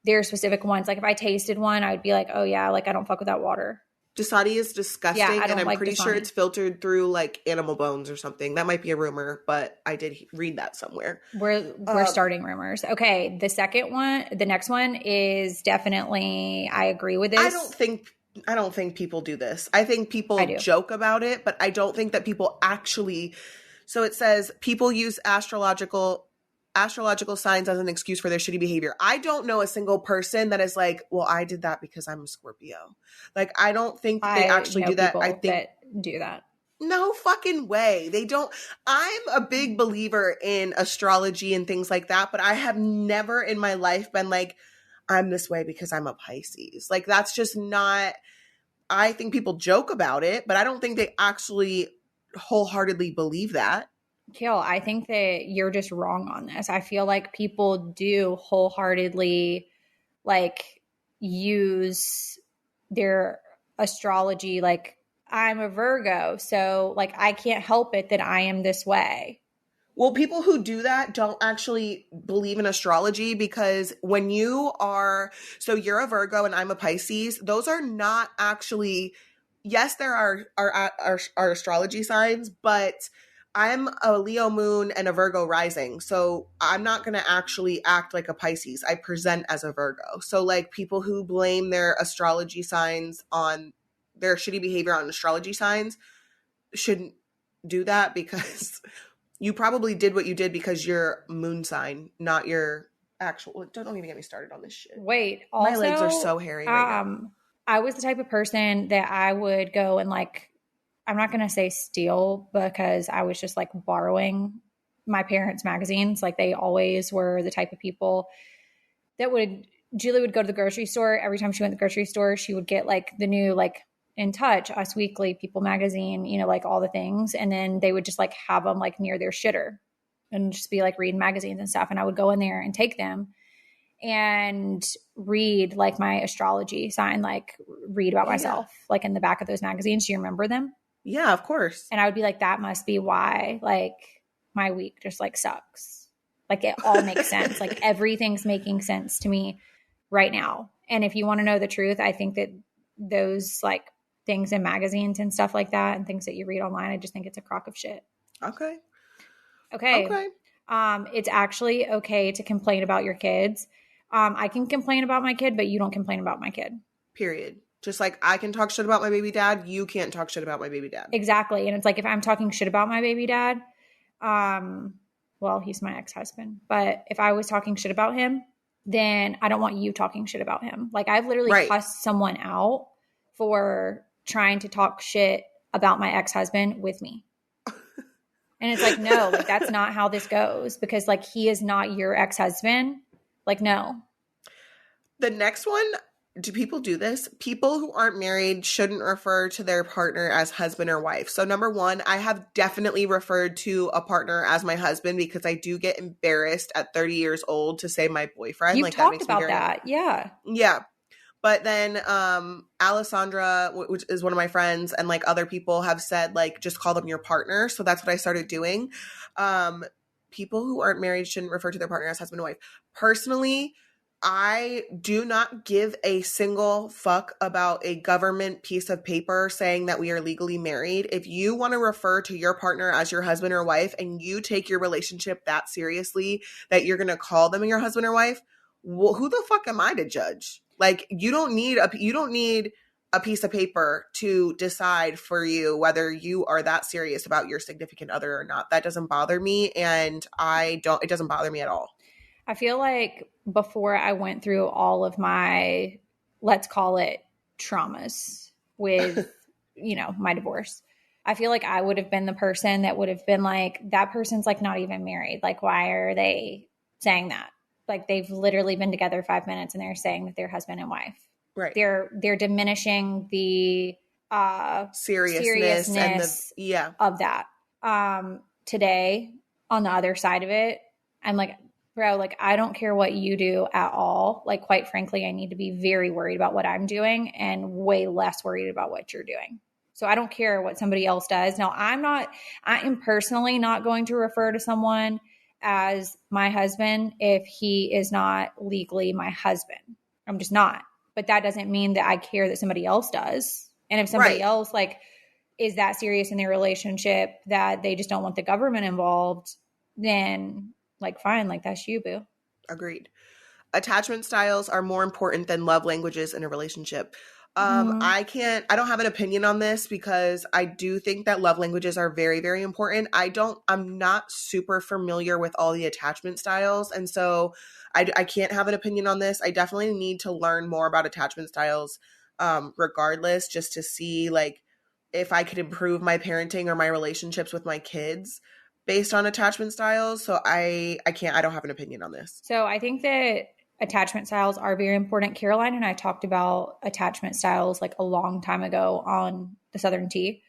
There are specific ones. Like if I tasted one, I would be like, oh yeah, like I don't fuck with that water. Dasani is disgusting, Yeah, I don't and I'm like pretty Dasani. sure it's filtered through like animal bones or something. That might be a rumor, but I did read that somewhere. We're starting rumors. Okay, the next one is definitely, I agree with this. I don't think people do this. I think people joke about it, but I don't think that people actually. So it says people use astrological signs as an excuse for their shitty behavior. I don't know a single person that is like, well, I did that because I'm a Scorpio. Like, I don't think they actually do that. I think that do that. No fucking way. They don't. I'm a big believer in astrology and things like that, but I have never in my life been like, I'm this way because I'm a Pisces. Like, that's just not, I think people joke about it, but I don't think they actually wholeheartedly believe that. Kail, I think that you're just wrong on this. I feel like people do wholeheartedly like use their astrology. Like I'm a Virgo, so like I can't help it that I am this way. Well, people who do that don't actually believe in astrology, because when you are, so you're a Virgo and I'm a Pisces, those are not actually, yes, there are astrology signs, but I'm a Leo moon and a Virgo rising. So I'm not going to actually act like a Pisces. I present as a Virgo. So like people who blame their astrology signs on their shitty behavior on astrology signs shouldn't do that, because you probably did what you did because you're moon sign, not your actual. Don't even get me started on this shit. Wait, also, my legs are so hairy right now. I was the type of person that I would go and like, I'm not going to say steal, because I was just like borrowing my parents' magazines. Like they always were the type of people that Julie would go to the grocery store. Every time she went to the grocery store, she would get like the new, like In Touch, Us Weekly, People Magazine, you know, like all the things. And then they would just like have them like near their shitter and just be like reading magazines and stuff. And I would go in there and take them and read like my astrology sign, like read about myself, like in the back of those magazines. Do you remember them? Yeah, of course. And I would be like, that must be why like my week just like sucks. Like it all makes sense. Like everything's making sense to me right now. And if you want to know the truth, I think that those like things in magazines and stuff like that and things that you read online, I just think it's a crock of shit. Okay. It's actually okay to complain about your kids. I can complain about my kid, but you don't complain about my kid. Period. Just like I can talk shit about my baby dad, you can't talk shit about my baby dad. Exactly. And it's like if I'm talking shit about my baby dad, well, he's my ex-husband. But if I was talking shit about him, then I don't want you talking shit about him. Like I've literally cussed someone out for trying to talk shit about my ex-husband with me. And it's like, no, like that's not how this goes, because like he is not your ex-husband. Like, no. The next one, do people do this? People who aren't married shouldn't refer to their partner as husband or wife. So number one, I have definitely referred to a partner as my husband, because I do get embarrassed at 30 years old to say my boyfriend. You've like talked that makes about me very that. Yeah. Yeah. But then Alessandra, which is one of my friends, and like other people have said, like, just call them your partner. So that's what I started doing. People who aren't married shouldn't refer to their partner as husband and wife. Personally, I do not give a single fuck about a government piece of paper saying that we are legally married. If you want to refer to your partner as your husband or wife, and you take your relationship that seriously that you're going to call them your husband or wife, well, who the fuck am I to judge? Like, you don't need a piece of paper to decide for you whether you are that serious about your significant other or not. That doesn't bother me, and it doesn't bother me at all. I feel like before I went through all of my, let's call it traumas with, my divorce, I feel like I would have been the person that would have been like, that person's like not even married. Like, why are they saying that? Like, they've literally been together 5 minutes and they're saying that they're husband and wife. Right. They're diminishing the seriousness and of that. Today, on the other side of it, I'm like, bro, like, I don't care what you do at all. Like, quite frankly, I need to be very worried about what I'm doing and way less worried about what you're doing. So I don't care what somebody else does. Now, I am personally not going to refer to someone as my husband if he is not legally my husband. I'm just not. But that doesn't mean that I care that somebody else does. And if somebody else like is that serious in their relationship that they just don't want the government involved, then like, fine, like that's you, boo. Agreed. Attachment styles are more important than love languages in a relationship. I don't have an opinion on this because I do think that love languages are very, very important. I'm not super familiar with all the attachment styles. And so I can't have an opinion on this. I definitely need to learn more about attachment styles, regardless, just to see like if I could improve my parenting or my relationships with my kids based on attachment styles. So I don't have an opinion on this. So I think that attachment styles are very important. Caroline and I talked about attachment styles like a long time ago on the Southern Tea.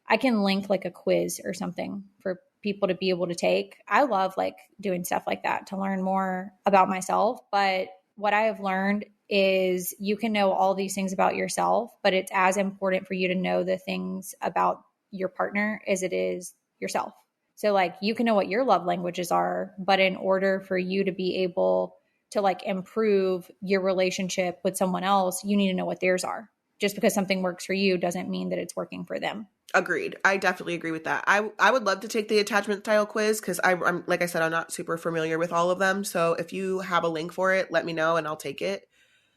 I can link like a quiz or something for people to be able to take. I love like doing stuff like that to learn more about myself. But what I have learned is you can know all these things about yourself, but it's as important for you to know the things about your partner as it is yourself. So like you can know what your love languages are, but in order for you to be able to like improve your relationship with someone else, you need to know what theirs are. Just because something works for you doesn't mean that it's working for them. Agreed. I definitely agree with that. I would love to take the attachment style quiz because I'm like I said, I'm not super familiar with all of them. So if you have a link for it, let me know and I'll take it.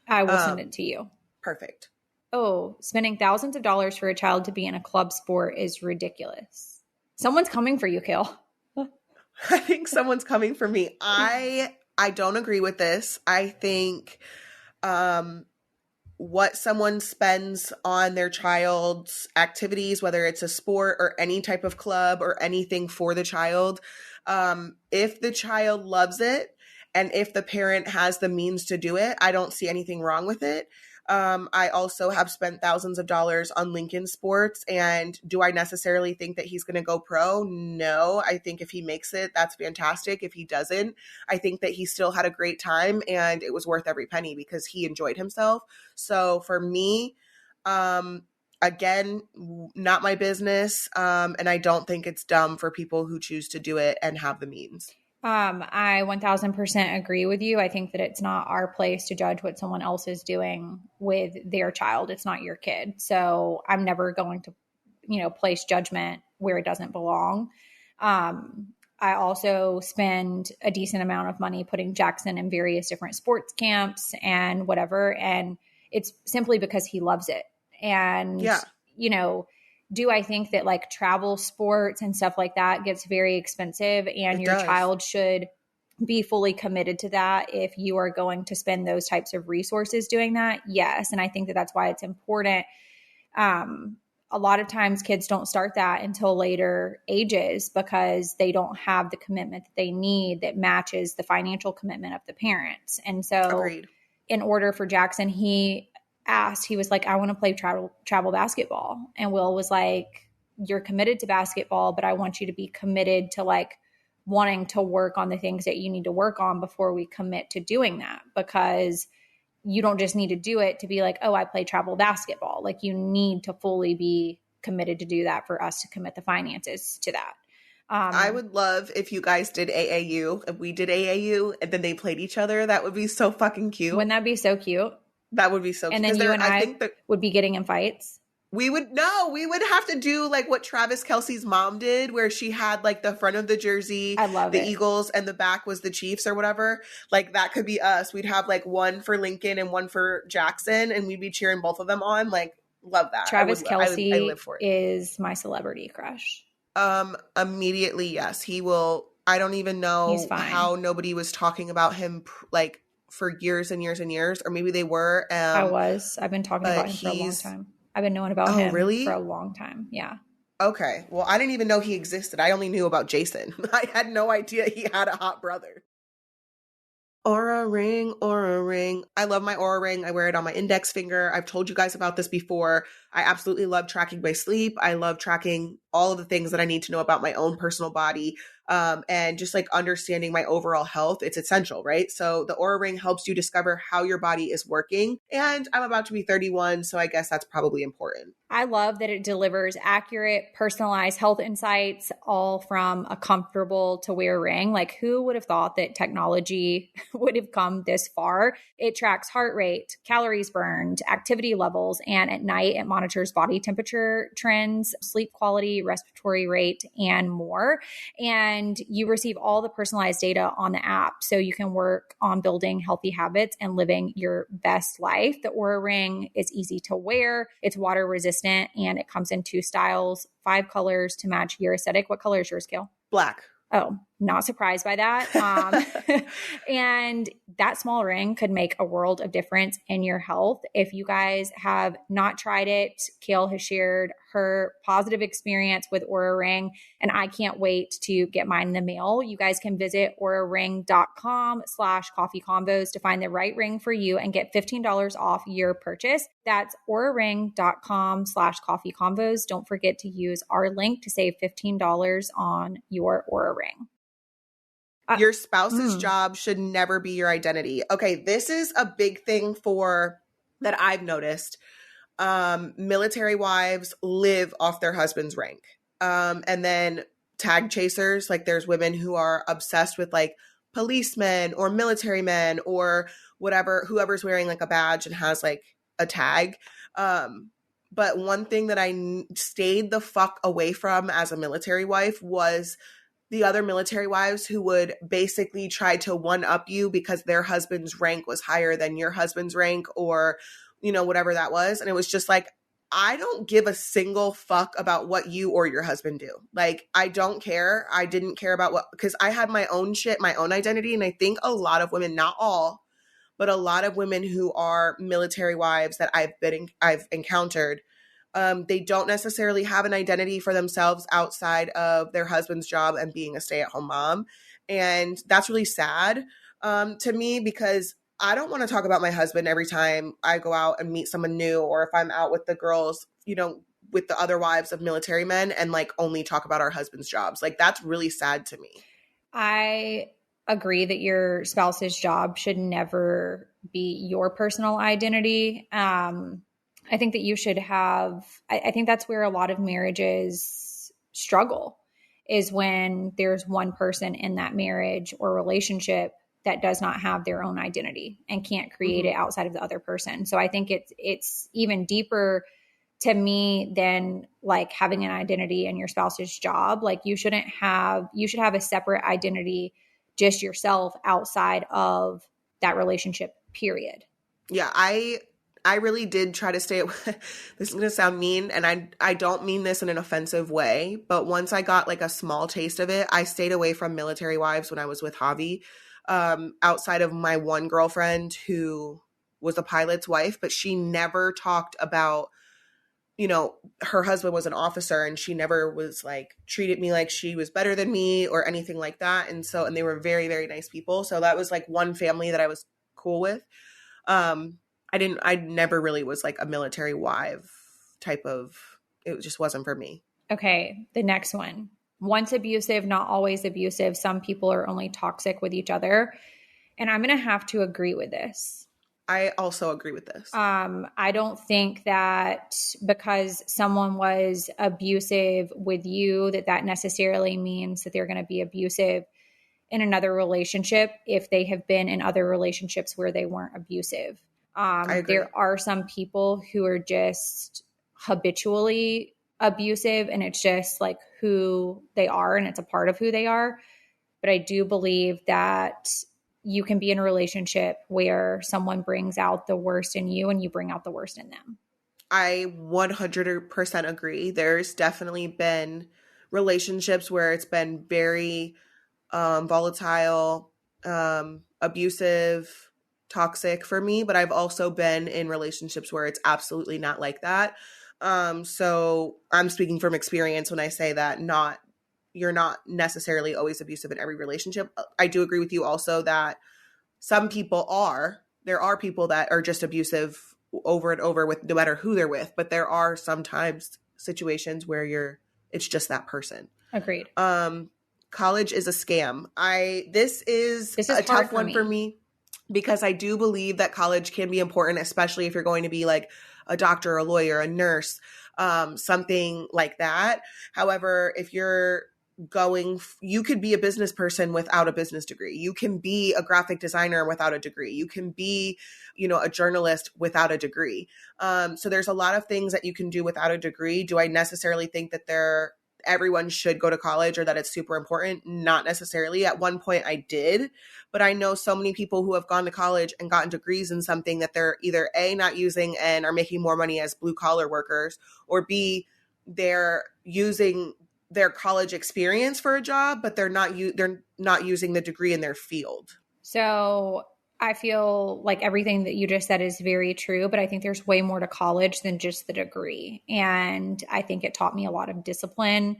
I will send it to you. Perfect. Oh, spending thousands of dollars for a child to be in a club sport is ridiculous. Someone's coming for you, Kail. I think someone's coming for me. I don't agree with this. I think what someone spends on their child's activities, whether it's a sport or any type of club or anything for the child, if the child loves it and if the parent has the means to do it, I don't see anything wrong with it. I also have spent thousands of dollars on Lincoln Sports, and do I necessarily think that he's going to go pro? No. I think if he makes it, that's fantastic. If he doesn't, I think that he still had a great time and it was worth every penny because he enjoyed himself. So for me, again, not my business. And I don't think it's dumb for people who choose to do it and have the means. I 1000% agree with you. I think that it's not our place to judge what someone else is doing with their child. It's not your kid. So I'm never going to, place judgment where it doesn't belong. I also spend a decent amount of money putting Jackson in various different sports camps and whatever. And it's simply because he loves it. And, do I think that like travel sports and stuff like that gets very expensive and your child should be fully committed to that if you are going to spend those types of resources doing that? Yes. And I think that that's why it's important. A lot of times kids don't start that until later ages because they don't have the commitment that they need that matches the financial commitment of the parents. And so Agreed. In order for Jackson, he was like, I want to play travel basketball. And Will was like, you're committed to basketball, but I want you to be committed to like wanting to work on the things that you need to work on before we commit to doing that, because you don't just need to do it to be like, oh, I play travel basketball. Like you need to fully be committed to do that for us to commit the finances to that. I would love if you guys did AAU, if we did AAU and then they played each other. That would be so fucking cute. Wouldn't that be so cute? That would be so cute. And then you and I would be getting in fights. We would have to do like what Travis Kelce's mom did, where she had like the front of the jersey, I love the Eagles, and the back was the Chiefs or whatever. Like that could be us. We'd have like one for Lincoln and one for Jackson, and we'd be cheering both of them on. Like Love that. Travis I live Kelce for it. is my celebrity crush. Immediately, yes. He will. I don't even know how nobody was talking about him like for years and years and years, or maybe they were. I've been talking about him for a long time. I've been knowing about him for a long time. Yeah. Okay. Well, I didn't even know he existed. I only knew about Jason. I had no idea he had a hot brother. Aura ring, Aura ring. I love my Aura ring. I wear it on my index finger. I've told you guys about this before. I absolutely love tracking my sleep. I love tracking all of the things that I need to know about my own personal body. And just like understanding my overall health, it's essential, right? So the Aura ring helps you discover how your body is working. And I'm about to be 31, so I guess that's probably important. I love that it delivers accurate, personalized health insights, all from a comfortable to wear ring. Like, who would have thought that technology would have come this far? It tracks heart rate, calories burned, activity levels, and at night it monitors body temperature trends, sleep quality, respiratory rate, and more. And you receive all the personalized data on the app, so you can work on building healthy habits and living your best life. The Aura ring is easy to wear. It's water resistant, and it comes in 2 styles, 5 colors to match your aesthetic. What color is yours, Kail? Black. Oh, not surprised by that. And that small ring could make a world of difference in your health. If you guys have not tried it, Kail has shared her positive experience with Aura Ring, and I can't wait to get mine in the mail. You guys can visit auraring.com/coffeeconvos to find the right ring for you and get $15 off your purchase. That's auraring.com/coffeeconvos. Don't forget to use our link to save $15 on your Aura Ring. Your spouse's job should never be your identity. Okay, this is a big thing that I've noticed. Military wives live off their husband's rank. And then tag chasers, like there's women who are obsessed with like policemen or military men or whatever, whoever's wearing like a badge and has like a tag. But one thing that I stayed the fuck away from as a military wife was the other military wives who would basically try to one-up you because their husband's rank was higher than your husband's rank, or, you know, whatever that was. And it was just like, I don't give a single fuck about what you or your husband do. Like, I don't care. I didn't care about because I had my own shit, my own identity. And I think a lot of women, not all, but a lot of women who are military wives that I've encountered, they don't necessarily have an identity for themselves outside of their husband's job and being a stay-at-home mom. And that's really sad to me, because I don't want to talk about my husband every time I go out and meet someone new, or if I'm out with the girls, you know, with the other wives of military men, and like only talk about our husband's jobs. Like, that's really sad to me. I agree that your spouse's job should never be your personal identity. I think that you should have, I think that's where a lot of marriages struggle, is when there's one person in that marriage or relationship that does not have their own identity and can't create it outside of the other person. So I think it's even deeper to me than like having an identity in your spouse's job. Like, you should have a separate identity, just yourself, outside of that relationship, period. Yeah, I really did try to stay away. This is going to sound mean, and I don't mean this in an offensive way, but once I got like a small taste of it, I stayed away from military wives when I was with Javi, outside of my one girlfriend who was a pilot's wife, but she never talked about, you know, her husband was an officer, and she never was like treated me like she was better than me or anything like that. And they were very, very nice people. So that was like one family that I was cool with. I never really was like a military wife type of, it just wasn't for me. Okay. The next one. Once abusive, not always abusive. Some people are only toxic with each other. And I'm going to have to agree with this. I also agree with this. I don't think that because someone was abusive with you, that necessarily means that they're going to be abusive in another relationship if they have been in other relationships where they weren't abusive. There are some people who are just habitually abusive, and it's just like who they are, and it's a part of who they are. But I do believe that you can be in a relationship where someone brings out the worst in you and you bring out the worst in them. I 100% agree. There's definitely been relationships where it's been very volatile, abusive, toxic for me, but I've also been in relationships where it's absolutely not like that. So I'm speaking from experience when I say that you're not necessarily always abusive in every relationship. I do agree with you also that some people there are people that are just abusive over and over with no matter who they're with, but there are sometimes situations where it's just that person. Agreed. College is a scam. This is a tough one for me because I do believe that college can be important, especially if you're going to be like a doctor, a lawyer, a nurse, something like that. However, if you're you could be a business person without a business degree. You can be a graphic designer without a degree. You can be, a journalist without a degree. So there's a lot of things that you can do without a degree. Do I necessarily think that everyone should go to college or that it's super important? Not necessarily. At one point I did, but I know so many people who have gone to college and gotten degrees in something that they're either A, not using and are making more money as blue collar workers, or B, they're using their college experience for a job, but they're not using the degree in their field. So I feel like everything that you just said is very true, but I think there's way more to college than just the degree. And I think it taught me a lot of discipline.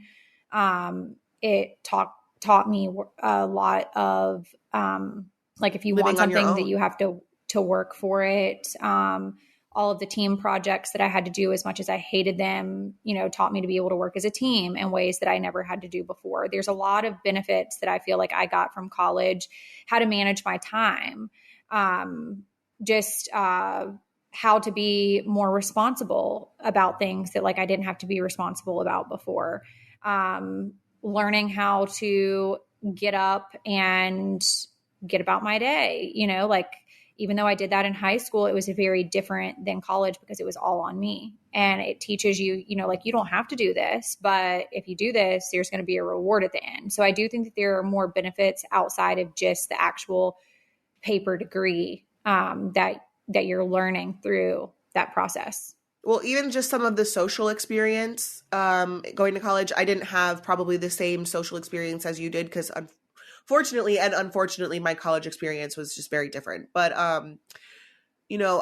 It taught me a lot of, like if you want something that you have to work for it. All of the team projects that I had to do, as much as I hated them, taught me to be able to work as a team in ways that I never had to do before. There's a lot of benefits that I feel like I got from college, how to manage my time, how to be more responsible about things that like I didn't have to be responsible about before. Learning how to get up and get about my day, even though I did that in high school, it was very different than college because it was all on me. And it teaches you, you don't have to do this, but if you do this, there's going to be a reward at the end. So I do think that there are more benefits outside of just the actual paper degree that you're learning through that process. Well, even just some of the social experience, going to college, I didn't have probably the same social experience as you did because fortunately and unfortunately, my college experience was just very different. But,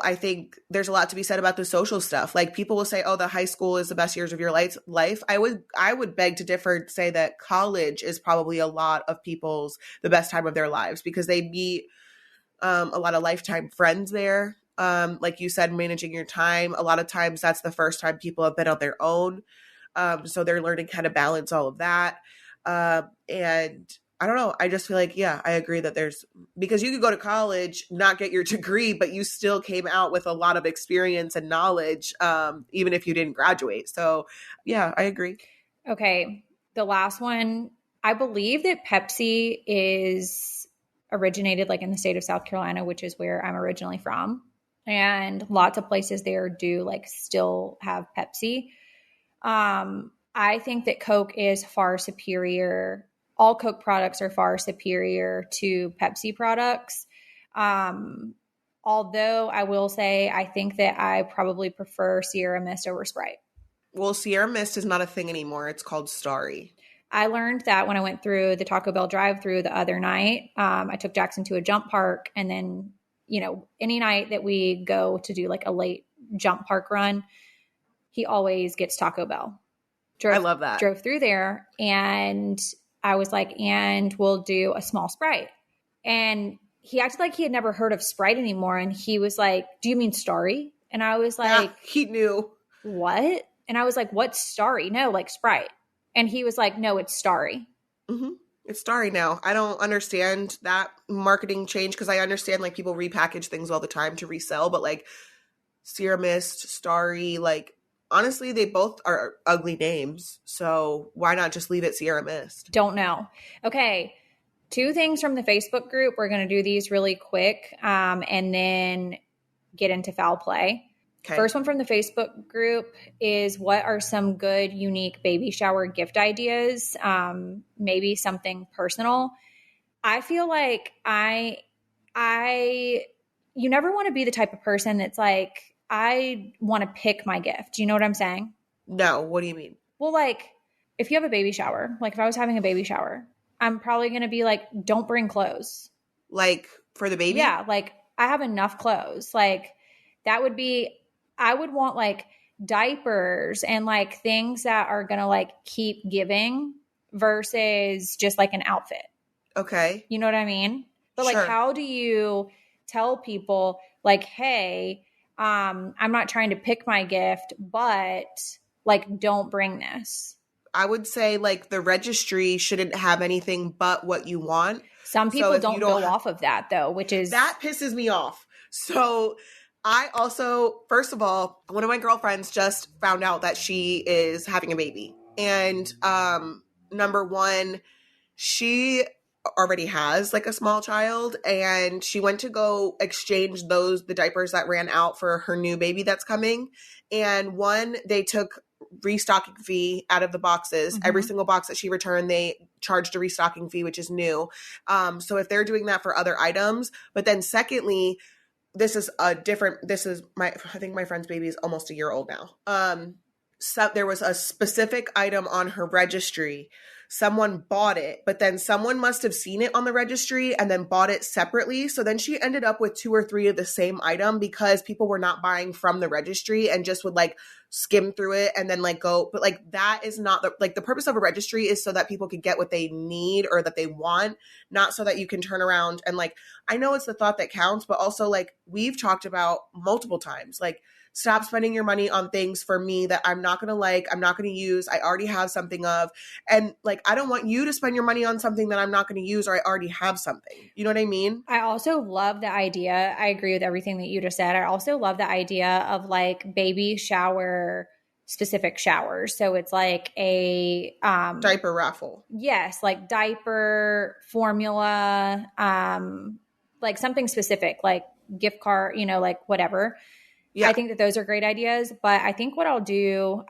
I think there's a lot to be said about the social stuff. Like people will say, oh, the high school is the best years of your life. I would beg to differ, say that college is probably a lot of people's the best time of their lives because they meet a lot of lifetime friends there. Like you said, managing your time. A lot of times that's the first time people have been on their own. So they're learning how to balance all of that. And I don't know. I just feel like, yeah, I agree that because you could go to college, not get your degree, but you still came out with a lot of experience and knowledge, even if you didn't graduate. So yeah, I agree. Okay. The last one, I believe that Pepsi is originated like in the state of South Carolina, which is where I'm originally from. And lots of places there do like still have Pepsi. I think that Coke is far superior. All Coke products are far superior to Pepsi products. Although I will say, I think that I probably prefer Sierra Mist over Sprite. Well, Sierra Mist is not a thing anymore. It's called Starry. I learned that when I went through the Taco Bell drive-thru the other night. I took Jackson to a jump park, and then, any night that we go to do like a late jump park run, he always gets Taco Bell. I love that. Drove through there, and I was like, and we'll do a small Sprite. And he acted like he had never heard of Sprite anymore. And he was like, do you mean Starry? And I was like, yeah, he knew. What? And I was like, what's Starry? No, like Sprite. And he was like, no, it's Starry. Mm-hmm. It's Starry now. I don't understand that marketing change because I understand like people repackage things all the time to resell, but like Sierra Mist, Starry, like honestly, they both are ugly names. So why not just leave it Sierra Mist? Don't know. Okay. 2 things from the Facebook group. We're going to do these really quick and then get into foul play. Okay. First one from the Facebook group is, what are some good, unique baby shower gift ideas? Maybe something personal. I feel like you never want to be the type of person that's like, I want to pick my gift. Do you know what I'm saying? No, what do you mean? Well, like if you have a baby shower, like if I was having a baby shower, I'm probably going to be like, don't bring clothes. Like for the baby? Yeah. Like I have enough clothes. Like that would be, I would want like diapers and like things that are going to like keep giving versus just like an outfit. Okay. You know what I mean? But Sure. like, how do you tell people like, hey, I'm not trying to pick my gift, but like, don't bring this. I would say like the registry shouldn't have anything but what you want. Some people don't go off of that though, which is that pisses me off. So I also, first of all, one of my girlfriends just found out that she is having a baby. And number one, she already has like a small child, and she went to go exchange the diapers that ran out for her new baby that's coming. And one, they took restocking fee out of the boxes. Mm-hmm. Every single box that she returned, they charged a restocking fee, which is new. So if they're doing that for other items, but then secondly, I think my friend's baby is almost a year old now. So there was a specific item on her registry. Someone bought it, but then someone must have seen it on the registry and then bought it separately. So then she ended up with 2 or 3 of the same item because people were not buying from the registry and just would like skim through it and then like go. But like that is not the purpose of a registry is so that people can get what they need or that they want, not so that you can turn around and like, I know it's the thought that counts, but also like we've talked about multiple times, like stop spending your money on things for me that I'm not going to like, I'm not going to use, I already have something of. And like, I don't want you to spend your money on something that I'm not going to use or I already have something. You know what I mean? I also love the idea. I agree with everything that you just said. I also love the idea of like baby shower specific showers. So it's like a diaper raffle. Yes, like diaper, formula, like something specific, like gift card, you know, like whatever. Yeah. I think that those are great ideas. But I think what I'll do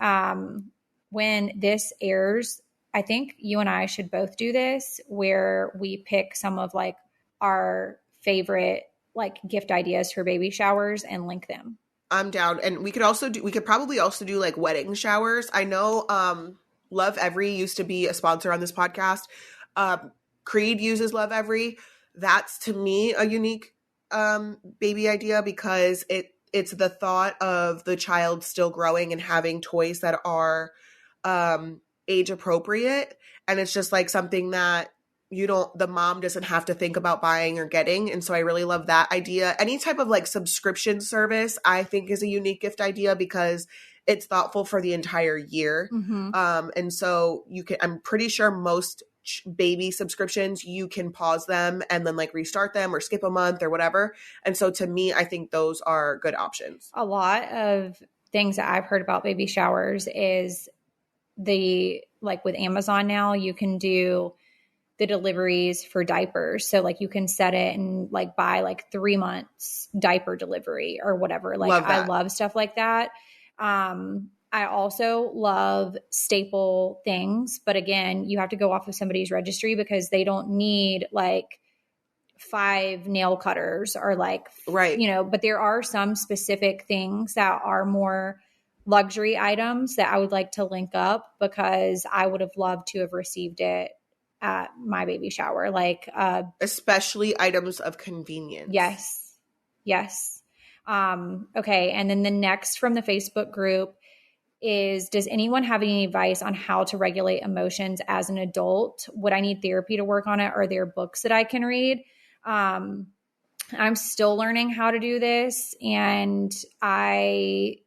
when this airs, I think you and I should both do this where we pick some of like our favorite like gift ideas for baby showers and link them. I'm down. And we could probably also do like wedding showers. I know Love Every used to be a sponsor on this podcast. Creed uses Love Every. That's to me a unique baby idea because it's the thought of the child still growing and having toys that are age appropriate. And it's just like something that the mom doesn't have to think about buying or getting. And so I really love that idea. Any type of like subscription service I think is a unique gift idea because it's thoughtful for the entire year. Mm-hmm. And so I'm pretty sure most baby subscriptions, you can pause them and then like restart them or skip a month or whatever. And so to me, I think those are good options. A lot of things that I've heard about baby showers is like with Amazon now, you can do the deliveries for diapers. So like you can set it and like buy like 3 months diaper delivery or whatever. Like I love stuff like that. I also love staple things, but again, you have to go off of somebody's registry because they don't need like 5 nail cutters or like, right. You know, but there are some specific things that are more luxury items that I would like to link up because I would have loved to have received it at my baby shower. Like, especially items of convenience. Yes. Yes. Okay. And then the next from the Facebook group is, does anyone have any advice on how to regulate emotions as an adult? Would I need therapy to work on it? Are there books that I can read? I'm still learning how to do this, and I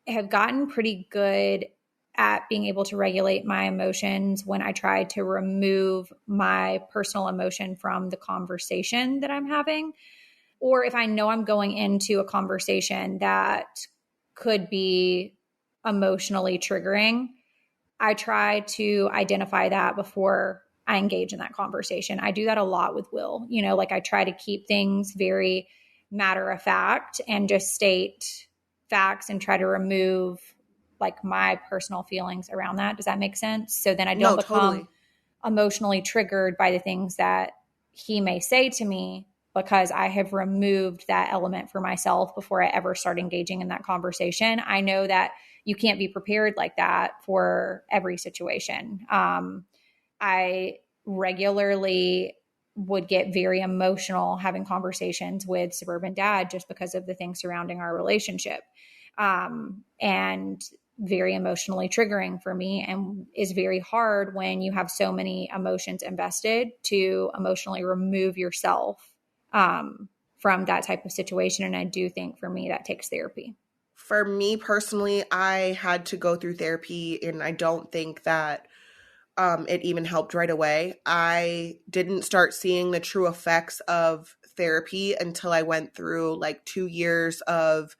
have gotten pretty good at being able to regulate my emotions when I try to remove my personal emotion from the conversation that I'm having. Or if I know I'm going into a conversation that could be emotionally triggering, I try to identify that before I engage in that conversation. I do that a lot with Will. You know, like I try to keep things very matter of fact and just state facts and try to remove like my personal feelings around that. Does that make sense? So then I don't become emotionally triggered by the things that he may say to me because I have removed that element for myself before I ever start engaging in that conversation. I know that you can't be prepared like that for every situation. I regularly would get very emotional having conversations with suburban dad just because of the things surrounding our relationship. And very emotionally triggering for me, and is very hard when you have so many emotions invested to emotionally remove yourself from that type of situation. And I do think for me that takes therapy. For me personally, I had to go through therapy, and I don't think that it even helped right away. I didn't start seeing the true effects of therapy until I went through like 2 years of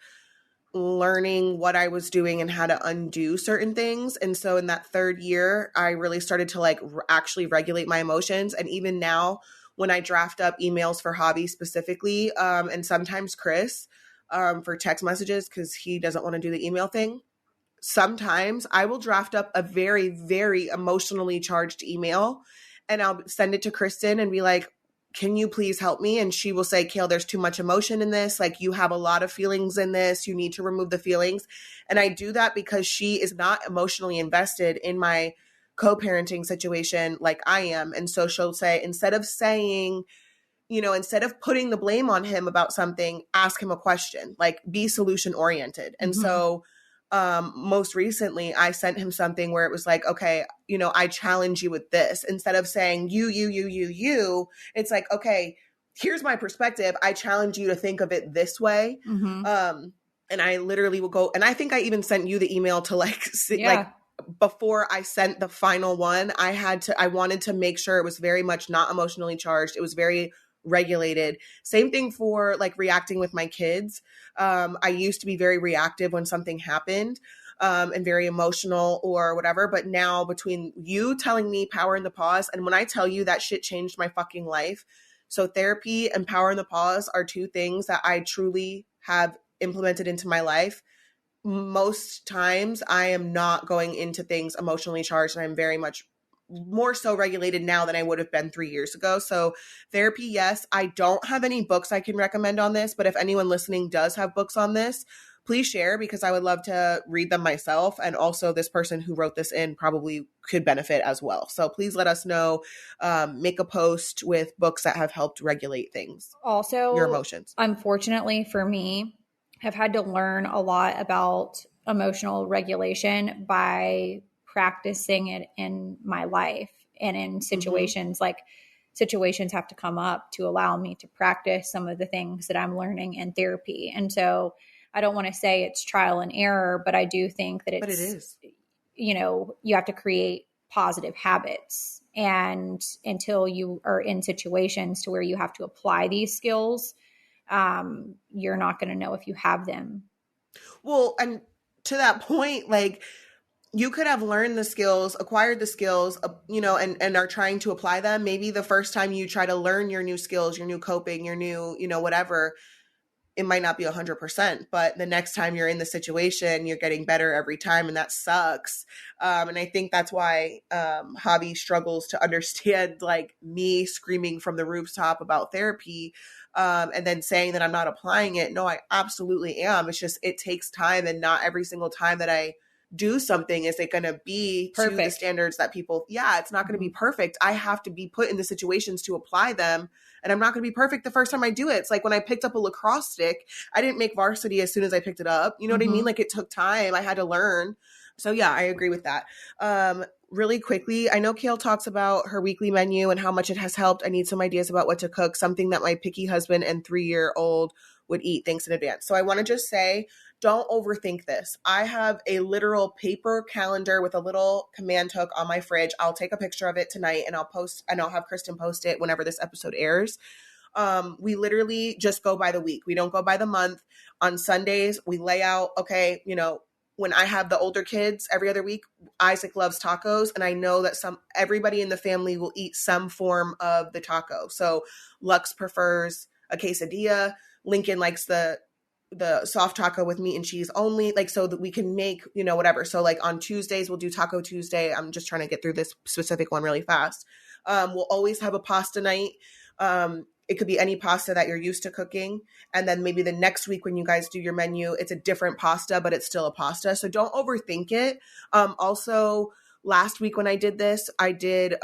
learning what I was doing and how to undo certain things. And so in that third year, I really started to like actually regulate my emotions. And even now, when I draft up emails for Hobby specifically, and sometimes Chris, for text messages, because he doesn't want to do the email thing, sometimes I will draft up a very, very emotionally charged email, and I'll send it to Kristen and be like, can you please help me? And she will say, Kail, there's too much emotion in this. Like, you have a lot of feelings in this. You need to remove the feelings. And I do that because she is not emotionally invested in my co-parenting situation like I am. And so she'll say, instead of putting the blame on him about something, ask him a question, like be solution oriented. And so most recently I sent him something where it was like, okay, I challenge you with this. Instead of saying you, it's like, okay, here's my perspective. I challenge you to think of it this way. And I literally will go, and I think I even sent you the email to like before I sent the final one, I wanted to make sure it was very much not emotionally charged. It was very regulated. Same thing for like reacting with my kids. I used to be very reactive when something happened, and very emotional or whatever. But now, between you telling me power in the pause, and when I tell you that shit changed my fucking life. So therapy and power in the pause are two things that I truly have implemented into my life. Most times I am not going into things emotionally charged, and I'm very much more so regulated now than I would have been 3 years ago. So therapy, yes. I don't have any books I can recommend on this, but if anyone listening does have books on this, please share, because I would love to read them myself. And also this person who wrote this in probably could benefit as well. So please let us know, make a post with books that have helped regulate things. Also, your emotions. Unfortunately for me, I've had to learn a lot about emotional regulation by practicing it in my life and in situations. Like, situations have to come up to allow me to practice some of the things that I'm learning in therapy. And so I don't want to say it's trial and error, but I do think that But it is. You have to create positive habits. And until you are in situations to where you have to apply these skills, you're not going to know if you have them. Well, and to that point, like, you could have learned the skills, acquired the skills, and are trying to apply them. Maybe the first time you try to learn your new skills, your new coping, your new, whatever, it might not be 100%, but the next time you're in the situation, you're getting better every time. And that sucks. And I think that's why Hobby struggles to understand, like, me screaming from the rooftop about therapy, and then saying that I'm not applying it. No, I absolutely am. It's just, it takes time, and not every single time that I do something is it going to be perfect to the standards that people, it's not going to be perfect. I have to be put in the situations to apply them, and I'm not going to be perfect the first time I do it. It's like when I picked up a lacrosse stick, I didn't make varsity as soon as I picked it up. You know what I mean? Like, it took time. I had to learn. So yeah, I agree with that. Really quickly, I know Kail talks about her weekly menu and how much it has helped. I need some ideas about what to cook, something that my picky husband and 3-year-old would eat. Thanks in advance. So I want to just say, don't overthink this. I have a literal paper calendar with a little command hook on my fridge. I'll take a picture of it tonight, and I'll have Kristen post it whenever this episode airs. We literally just go by the week. We don't go by the month. On Sundays, we lay out, okay, when I have the older kids every other week, Isaac loves tacos, and I know that everybody in the family will eat some form of the taco. So Lux prefers a quesadilla. Lincoln likes the soft taco with meat and cheese only, like, so that we can make, whatever. So like on Tuesdays, we'll do Taco Tuesday. I'm just trying to get through this specific one really fast. We'll always have a pasta night. it could be any pasta that you're used to cooking. And then maybe the next week when you guys do your menu, it's a different pasta, but it's still a pasta. So don't overthink it. Also, last week when I did this, I did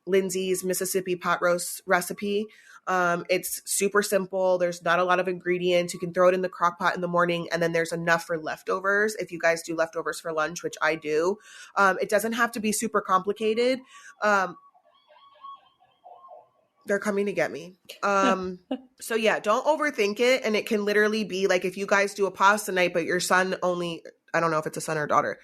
Lindsie's Mississippi pot roast recipe. It's super simple. There's not a lot of ingredients. You can throw it in the crock pot in the morning, and then there's enough for leftovers if you guys do leftovers for lunch, which I do. It doesn't have to be super complicated. They're coming to get me. So yeah, don't overthink it. And it can literally be like if you guys do a pasta night, but your son only, I don't know if it's a son or daughter,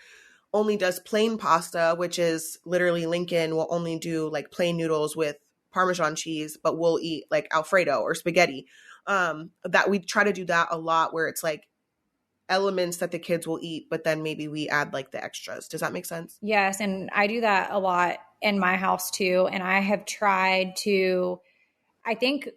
only does plain pasta, which is literally Lincoln will only do like plain noodles with Parmesan cheese, but we'll eat like Alfredo or spaghetti. That we try to do that a lot where it's like elements that the kids will eat, but then maybe we add like the extras. Does that make sense? Yes. And I do that a lot in my house too. And I have tried to, I think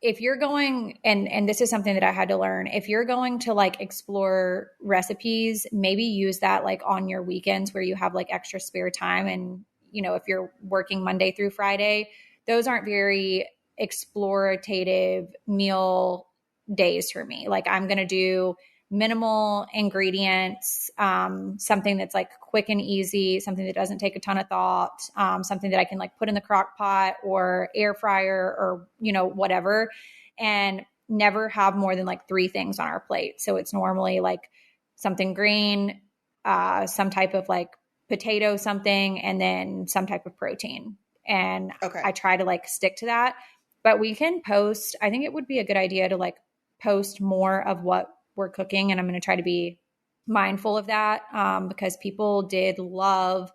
if you're going, and this is something that I had to learn, if you're going to like explore recipes, maybe use that like on your weekends where you have like extra spare time. And, you know, if you're working Monday through Friday, those aren't very explorative meal days for me. Like I'm going to do minimal ingredients, something that's like quick and easy, something that doesn't take a ton of thought, something that I can like put in the crock pot or air fryer or, you know, whatever, and never have more than like 3 things on our plate. So it's normally like something green, some type of like potato something, and then some type of protein. And I try to like stick to that, but we can post, I think it would be a good idea to like post more of what we're cooking. And I'm going to try to be mindful of that because people did love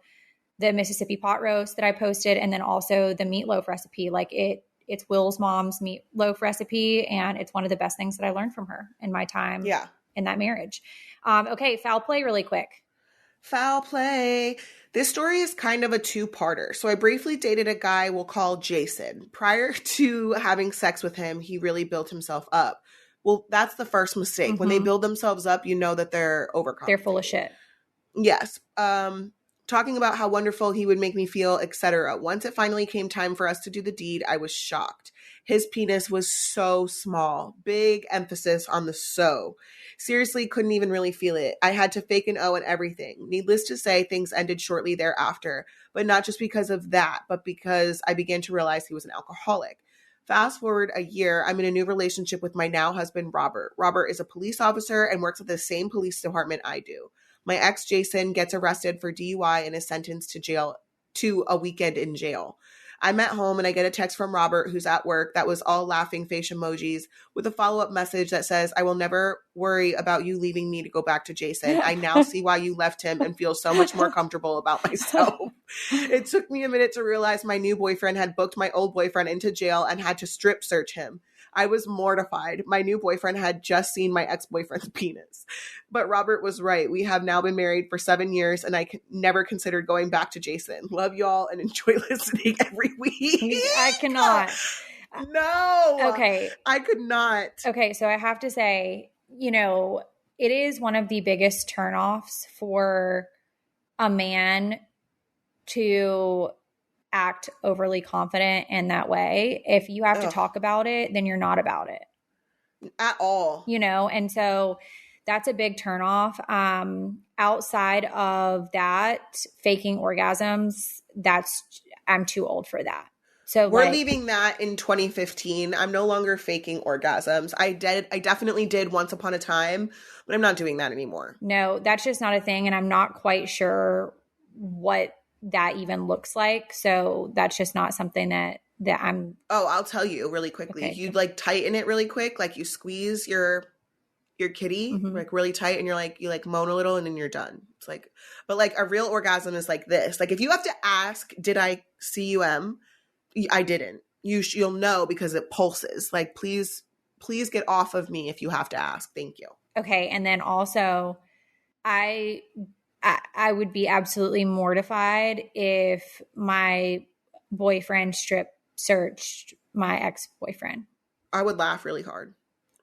the Mississippi pot roast that I posted. And then also the meatloaf recipe. Like it's Will's mom's meatloaf recipe. And it's one of the best things that I learned from her in my time in that marriage. Okay. Foul play really quick. Foul play. This story is kind of a 2-parter. So I briefly dated a guy we'll call Jason. Prior to having sex with him, he really built himself up. Well, that's the first mistake. Mm-hmm. When they build themselves up, you know that they're overconfident. They're full of shit. Yes. Talking about how wonderful he would make me feel, etc. Once it finally came time for us to do the deed, I was shocked. His penis was so small. Big emphasis on the so. Seriously, couldn't even really feel it. I had to fake an O and everything. Needless to say, things ended shortly thereafter. But not just because of that, but because I began to realize he was an alcoholic. Fast forward a year, I'm in a new relationship with my now husband, Robert. Robert is a police officer and works at the same police department I do. My ex, Jason, gets arrested for DUI and is sentenced to a weekend in jail. I'm at home and I get a text from Robert, who's at work, that was all laughing face emojis with a follow-up message that says, I will never worry about you leaving me to go back to Jason. I now see why you left him and feel so much more comfortable about myself. It took me a minute to realize my new boyfriend had booked my old boyfriend into jail and had to strip search him. I was mortified. My new boyfriend had just seen my ex-boyfriend's penis. But Robert was right. We have now been married for 7 years, and I never considered going back to Jason. Love y'all and enjoy listening every week. I cannot. No. Okay. I could not. Okay, so I have to say, you know, it is one of the biggest turnoffs for a man to act overly confident in that way. If you have to talk about it, then you're not about it. At all. You know, and so that's a big turnoff. Outside of that, faking orgasms, I'm too old for that. So we're leaving that in 2015. I'm no longer faking orgasms. I definitely did once upon a time, but I'm not doing that anymore. No, that's just not a thing. And I'm not quite sure what that even looks like. So that's just not something that I'm. Oh, I'll tell you really quickly. Okay. You like tighten it really quick. Like you squeeze your kitty like really tight and you moan a little and then you're done. It's like, but like a real orgasm is like this. Like if you have to ask, did I cum? I didn't. You'll know because it pulses. Like, please get off of me if you have to ask. Thank you. Okay. And then also I would be absolutely mortified if my boyfriend strip searched my ex-boyfriend. I would laugh really hard.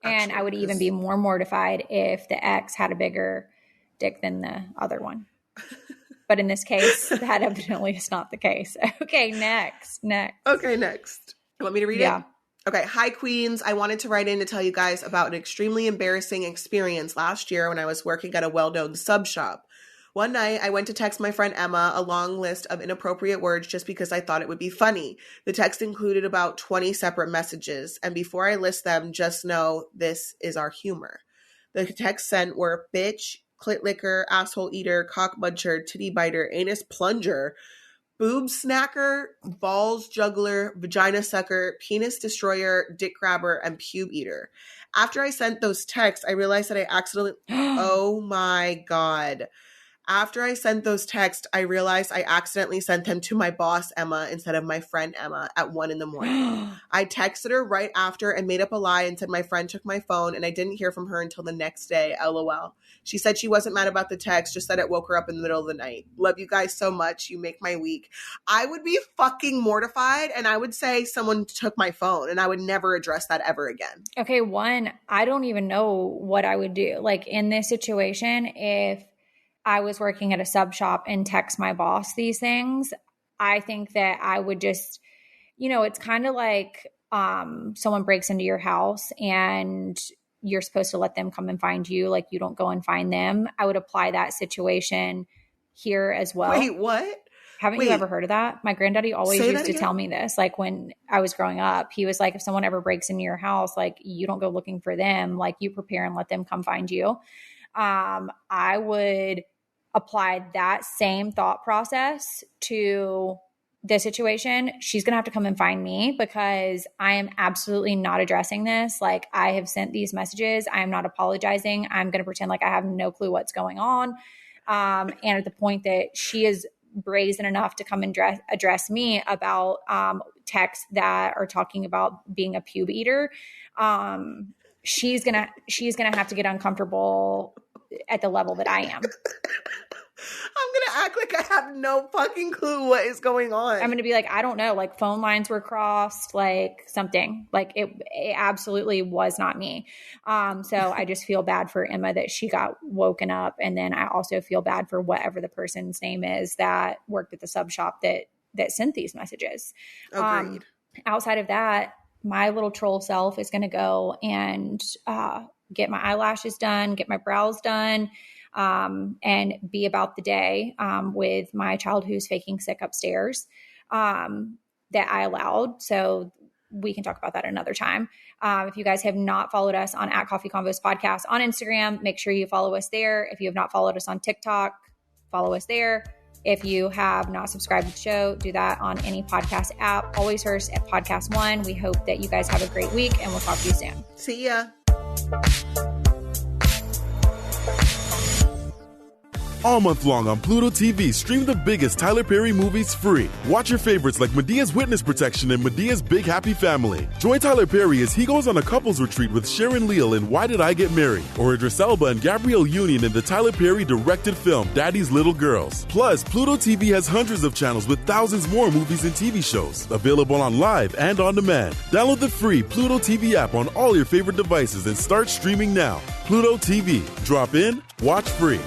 Actually, and I would even be more mortified if the ex had a bigger dick than the other one. But in this case, that evidently is not the case. Okay, next. Okay, next. You want me to read it? Okay, hi queens. I wanted to write in to tell you guys about an extremely embarrassing experience last year when I was working at a well-known sub shop. One night, I went to text my friend Emma a long list of inappropriate words just because I thought it would be funny. The text included about 20 separate messages, and before I list them, just know this is our humor. The text sent were bitch, clit licker, asshole eater, cock muncher, titty biter, anus plunger, boob snacker, balls juggler, vagina sucker, penis destroyer, dick grabber, and pube eater. After I sent those texts, I realized that I accidentally... Oh my God. After I sent those texts, I realized I accidentally sent them to my boss, Emma, instead of my friend, Emma, at 1 a.m. I texted her right after and made up a lie and said my friend took my phone and I didn't hear from her until the next day, LOL. She said she wasn't mad about the text, just that it woke her up in the middle of the night. Love you guys so much. You make my week. I would be fucking mortified and I would say someone took my phone and I would never address that ever again. Okay, one, I don't even know what I would do. Like in this situation, if I was working at a sub shop and text my boss these things, I think that I would just, it's kind of like someone breaks into your house and you're supposed to let them come and find you. Like you don't go and find them. I would apply that situation here as well. Wait, what? Haven't you ever heard of that? My granddaddy always used to tell me this. Like when I was growing up, he was like, if someone ever breaks into your house, like you don't go looking for them. Like you prepare and let them come find you. I would apply that same thought process to the situation. She's going to have to come and find me because I am absolutely not addressing this. Like I have sent these messages. I am not apologizing. I'm going to pretend like I have no clue what's going on. And at the point that she is brazen enough to come and address me about texts that are talking about being a pube eater, she's gonna have to get uncomfortable at the level that I am. I'm going to act like I have no fucking clue what is going on. I'm going to be like, I don't know, like phone lines were crossed, like something. Like it absolutely was not me. So I just feel bad for Emma that she got woken up. And then I also feel bad for whatever the person's name is that worked at the sub shop that sent these messages. Agreed. Outside of that, my little troll self is going to go and get my eyelashes done, get my brows done, and be about the day with my child who's faking sick upstairs that I allowed. So we can talk about that another time. If you guys have not followed us on @CoffeeConvos Podcast on Instagram, make sure you follow us there. If you have not followed us on TikTok, follow us there. If you have not subscribed to the show, do that on any podcast app. Always first at Podcast One. We hope that you guys have a great week and we'll talk to you soon. See ya. All month long on Pluto TV, stream the biggest Tyler Perry movies free. Watch your favorites like Medea's Witness Protection and Medea's Big Happy Family. Join Tyler Perry as he goes on a couples retreat with Sharon Leal in Why Did I Get Married? Or Idris Elba and Gabrielle Union in the Tyler Perry directed film Daddy's Little Girls. Plus, Pluto TV has hundreds of channels with thousands more movies and TV shows. Available on live and on demand. Download the free Pluto TV app on all your favorite devices and start streaming now. Pluto TV. Drop in, watch free.